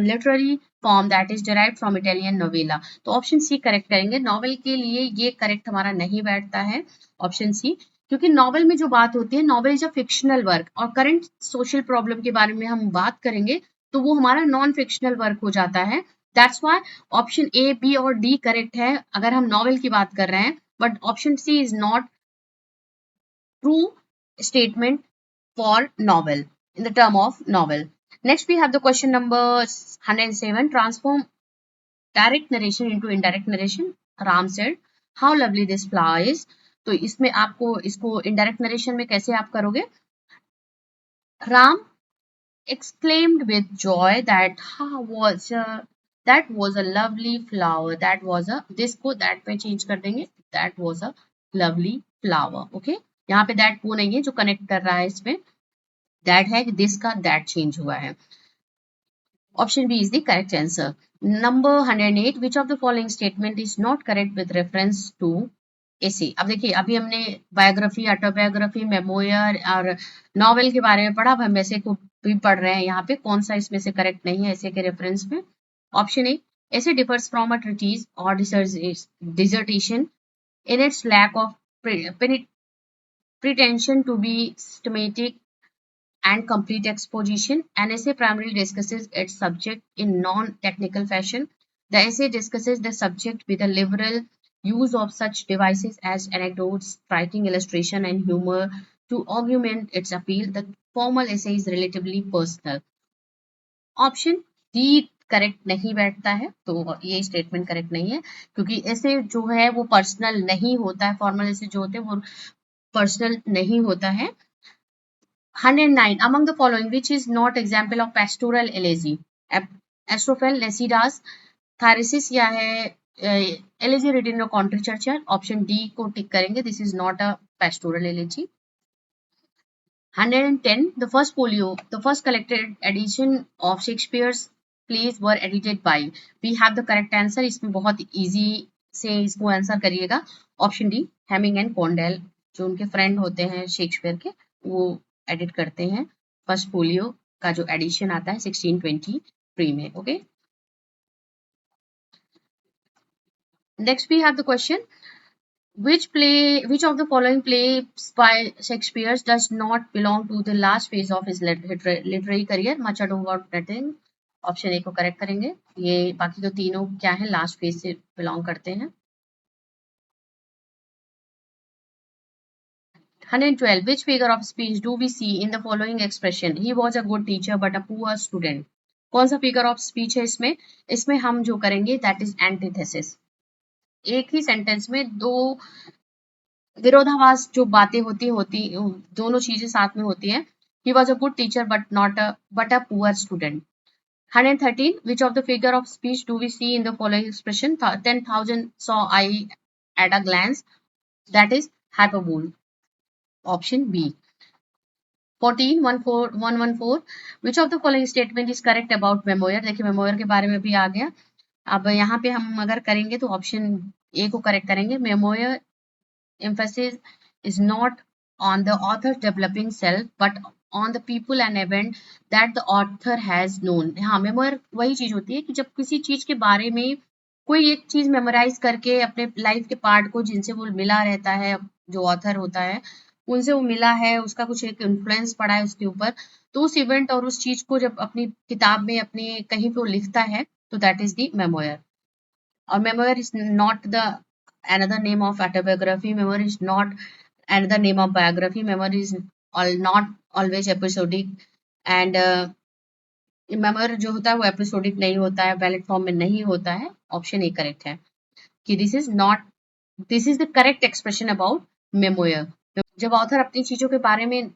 literary form that is derived from Italian novella? तो ऑप्शन सी करेक्ट करेंगे। नॉवेल के लिए ये करेक्ट हमारा नहीं बैठता है ऑप्शन सी, क्योंकि नॉवेल में जो बात होती है, novel is a fictional work, और करंट सोशल प्रॉब्लम के बारे में हम बात करेंगे तो वो हमारा नॉन फिक्शनल वर्क हो जाता है। That's why option A, B और डी करेक्ट है अगर हम नॉवेल की बात कर रहे हैं, but option C is not true statement for novel, in the term of novel. Next, we have the question number 107. Transform direct narration into indirect narration. Ram said, "How lovely this flower is." तो इसमें आपको इसको indirect narration में कैसे आप करोगे? Ram exclaimed with joy that that was a lovely flower. That was a this को that पे change कर देंगे. That was a lovely flower. Okay? यहाँ पे that वो नहीं है जो connect कर रहा है इसमें. That है this का that change हुआ है. Option B is the correct answer. Number 108. Which of the following statement is not correct with reference to essay? अब देखिए अभी हमने बायोग्राफी, ऑटोबायोग्राफी, मेमोयर और नॉवेल के बारे में पढ़ा. अब हम ऐसे को भी पढ़ रहे हैं. यहाँ पे कौन सा इसमें से करेक्ट नहीं है ऐसे के रेफरेंस में? Option A, essay differs from a treatise or dissertation in its lack of pretension to be systematic and complete exposition. An essay primarily discusses its subject in non-technical fashion. The essay discusses the subject with a liberal use of such devices as anecdotes, striking illustration, and humor to augment its appeal. The formal essay is relatively personal. Option D correct नहीं बैठता है, तो ये statement correct नहीं है क्योंकि ऐसे जो है वो पर्सनल नहीं होता है. फॉर्मल ऐसे जो होते हैं वो पर्सनल नहीं होता है. 109. Among the following, which is not example of pastoral elegy? Astrophel, Lycidas, Thyrsis या है elegy written in a country church? Option D को टिक करेंगे. This is not a pastoral elegy. 110. The first collected edition of Shakespeare's plays were edited by. We have the correct answer. इसमें बहुत easy से इसको answer करिएगा. Option D, Heminges and Condell, जो उनके friend होते हैं शेक्सपियर के, वो एडिट करते हैं फर्स्ट फोलियो का जो एडिशन आता है 1623 में. Okay, next we have the question. Which of the following plays by Shakespeare does not belong to the last phase of his literary career? Much Ado About Nothing. Option A को correct करेंगे. ये बाकी तो तीनों क्या है, last phase से belong करते हैं. 112. Which figure of speech do we see in the following expression? He was a good teacher but a poor student. कौन सा फिगर ऑफ स्पीच है इसमें? इसमें हम जो करेंगे दैट इज एंटीथेसिस. एक ही सेंटेंस में दो विरोधाभास जो बातें होती दोनों चीजें साथ में होती हैं. He was a good teacher but a poor student. 113. Which of the figure of speech do we see in the following expression? 10,000 saw I at a glance. That is hyperbole. Option B. 114. Which of the following statement is correct about memoir? देखिए memoir के बारे में भी आ गया. अब यहाँ पे हम अगर करेंगे तो ऑप्शन ए को करेक्ट करेंगे. memoir emphasis is not on the author developing self but on the people and event that the author has known. हाँ, मेमोयर वही चीज होती है कि जब किसी चीज के बारे में कोई एक चीज मेमोराइज करके अपने लाइफ के पार्ट को जिनसे वो मिला रहता है, जो ऑथर होता है उनसे वो मिला है, उसका कुछ एक इन्फ्लुएंस पड़ा है उसके ऊपर, तो उस इवेंट और उस चीज को जब अपनी किताब में अपने कहीं पे वो लिखता है तो दैट इज द मेमोयर. और memoir is not the another name of autobiography. Memoir is not another name of biography. Memoir is not always episodic and memoir जो होता है वो एपिसोडिक नहीं होता है, वैलिड फॉर्म में नहीं होता है. ऑप्शन ए करेक्ट है कि this is the correct expression about memoir. जब ऑथर अपनी चीजों के बारे में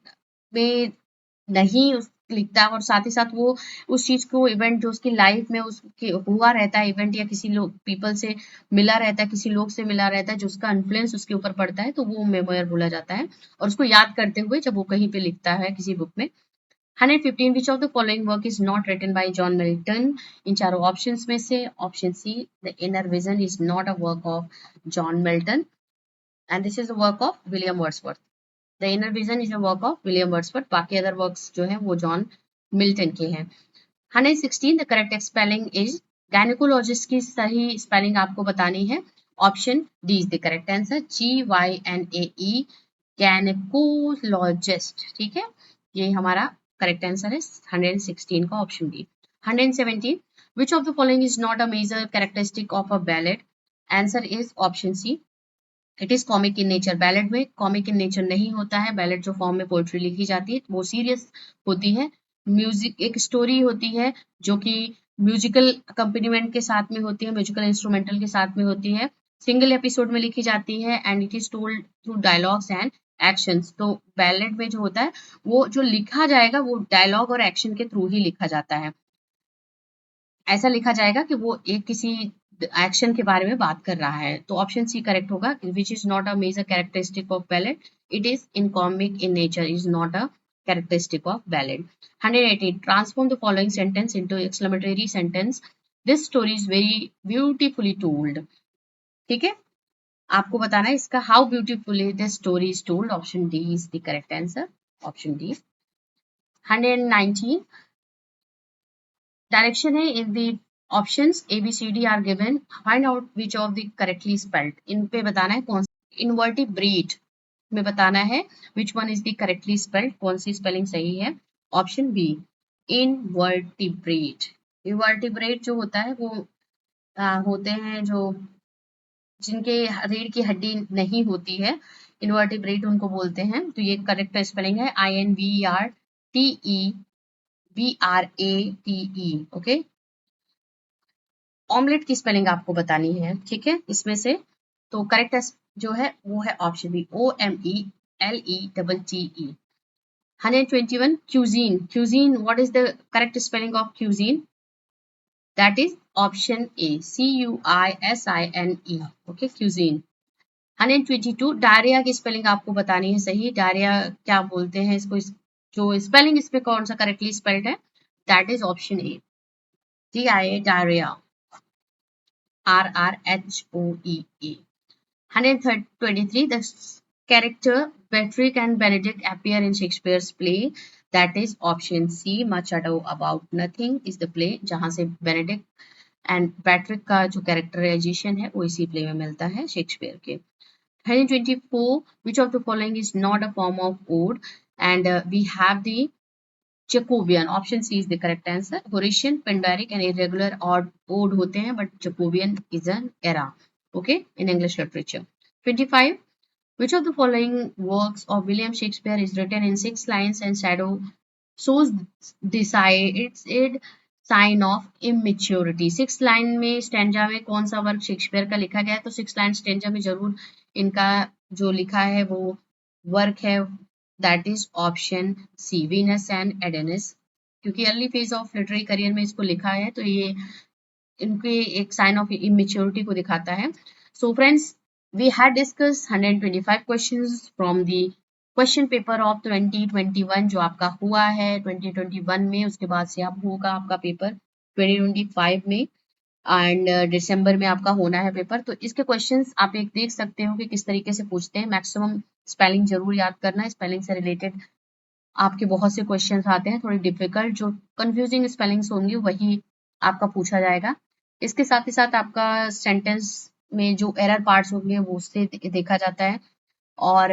नहीं लिखता और साथ ही साथ वो उस चीज को इवेंट जो उसकी लाइफ में उसके हुआ रहता है इवेंट या किसी लोग पीपल से मिला रहता है, किसी लोग से मिला रहता है जो उसका इन्फ्लुएंस उसके ऊपर पड़ता है, तो वो मेमोयर बोला जाता है. और उसको याद करते हुए जब वो कहीं पे लिखता है किसी बुक में. 115. Which of the following work is not written by John Milton? इन चारों ऑप्शंस में से option C, the inner vision is not a work of John Milton and this is a work of William Wordsworth. The inner vision is a work of William Wordsworth. बाकी other works जो है वो John Milton के हैं. 116. The correct spelling is, gynaecologist की सही spelling आपको बतानी है. Option D is the correct answer. GYNAE, gynaecologist. ठीक है, ये हमारा करेक्ट आंसर है 116 का option D. 117. Which of the following is not a major characteristic of a ballet? Answer is option C, it is comic in nature. Ballad में comic in nature नहीं होता है। बैलेड जो फॉर्म में poetry लिखी जाती है वो सीरियस होती है। म्यूजिक एक स्टोरी होती है जो कि म्यूजिकल अकम्पनीमेंट के साथ में होती है, म्यूजिकल इंस्ट्रूमेंटल के साथ में होती है, सिंगल एपिसोड में लिखी जाती है and it is told through dialogues and actions. तो बैलेड में जो होता है वो जो लिखा जाएगा वो डायलॉग और एक्शन के थ्रू ही लिखा जाता है। ऐसा लिखा जाएगा कि वो एक किसी एक्शन के बारे में बात कर रहा है। तो ऑप्शन सी करेक्ट होगा, which is not a major characteristic of ballad. It is in comic in nature, is not a characteristic of ballad. 118. Transform the following sentence into exclamatory sentence. This story is very beautifully told. ठीक है, आपको बताना है इसका how beautifully this story is told. Option D is the correct answer. Option D. 119. Direction है in the options A, B, C, D are given. Find out which of the correctly spelled. इन पे बताना है कौन invertebrate में बताना है which one is the correctly spelled, कौन सी spelling सही है। Option B invertebrate. इनवर्टिब्रेट जो होता है वो होते हैं जो जिनके रीढ़ की हड्डी नहीं होती है, इनवर्टिब्रेट उनको बोलते हैं। तो ये करेक्ट स्पेलिंग है INVERTEBRATE। ओके, ऑमलेट की स्पेलिंग आपको बतानी है, ठीक है, इसमें से। तो करेक्ट जो है वो है option B OMELETTE। 121. Cuisine. Cuisine, what is the correct spelling of cuisine? That is option A, CUISINE. Okay, cuisine. 122. Diarrhoea की स्पेलिंग आपको बतानी है सही। डायरिया क्या बोलते हैं इसको, जो स्पेलिंग इस पे कौन सा करेक्टली स्पेल्ड है, that is option A, DIA, diarrhoea, RRHOEA. 123. The character Beatrix and Benedict appear in Shakespeare's play. That is option C, Much Ado About Nothing is the play, जहाँ से Benedict and Beatrix का जो characterisation है वो इसी play में मिलता है शेक्सपियर के। 124. Which of the following is not a form of ode? And we have the Jacobian. Option C is the correct answer. Horatian, Pindaric and irregular ode होते हैं, but Jacobian is an era. Okay, in English literature. 25. Which of the following works of William Shakespeare is written in 6 lines and shadow shows decided sign of immaturity? 6 line में stanza में कौन सा work Shakespeare का लिखा गया है? तो 6 line stanza में जरूर इनका जो लिखा है वो वर्क है, that is option C, Venus and Adonis. क्योंकि early phase of literary career में इसको लिखा है तो ये इनके एक साइन ऑफ इमेच्योरिटी को दिखाता है। So friends, we had discussed 125 questions from the question paper of 2021 जो आपका हुआ है 2021 में, उसके बाद से अब होगा आपका पेपर 2025 में एंड दिसंबर में आपका होना है पेपर। तो इसके क्वेश्चंस आप एक देख सकते हो कि किस तरीके से पूछते हैं। मैक्सिमम स्पेलिंग जरूर याद करना है, स्पेलिंग से रिलेटेड आपके बहुत से क्वेश्चंस आते हैं, थोड़ी डिफिकल्ट जो कंफ्यूजिंग स्पेलिंग्स होंगी वही आपका पूछा जाएगा। इसके साथ ही साथ आपका सेंटेंस में जो एरर पार्ट्स होंगे वो उससे देखा जाता है और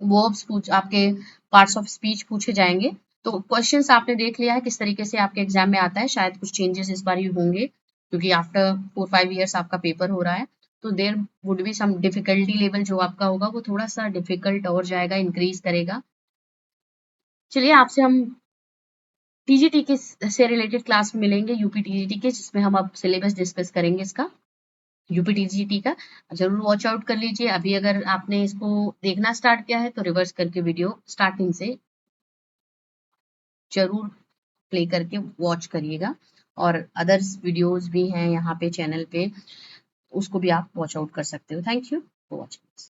वर्ब्स आपके पार्ट्स ऑफ स्पीच पूछे जाएंगे। तो क्वेश्चंस आपने देख लिया है किस तरीके से आपके एग्जाम में आता है। शायद कुछ चेंजेस इस बार ही होंगे क्योंकि आफ्टर 4-5 ईयर्स आपका पेपर हो रहा है, तो there would be some difficulty level जो आपका होगा वो थोड़ा सा डिफिकल्ट और जाएगा, इंक्रीज करेगा। चलिए आपसे हम टीजीटी के से रिलेटेड क्लास में मिलेंगे, यूपी टीजीटी के, जिसमें हम अब सिलेबस डिस्कस करेंगे इसका यूपी टीजीटी का। जरूर वॉच आउट कर लीजिए। अभी अगर आपने इसको देखना स्टार्ट किया है तो रिवर्स करके वीडियो स्टार्टिंग से जरूर प्ले करके वॉच करिएगा और अदर्स वीडियोस भी हैं यहाँ पे चैनल पे, उसको भी आप वॉच आउट कर सकते हो। Thank you for watching.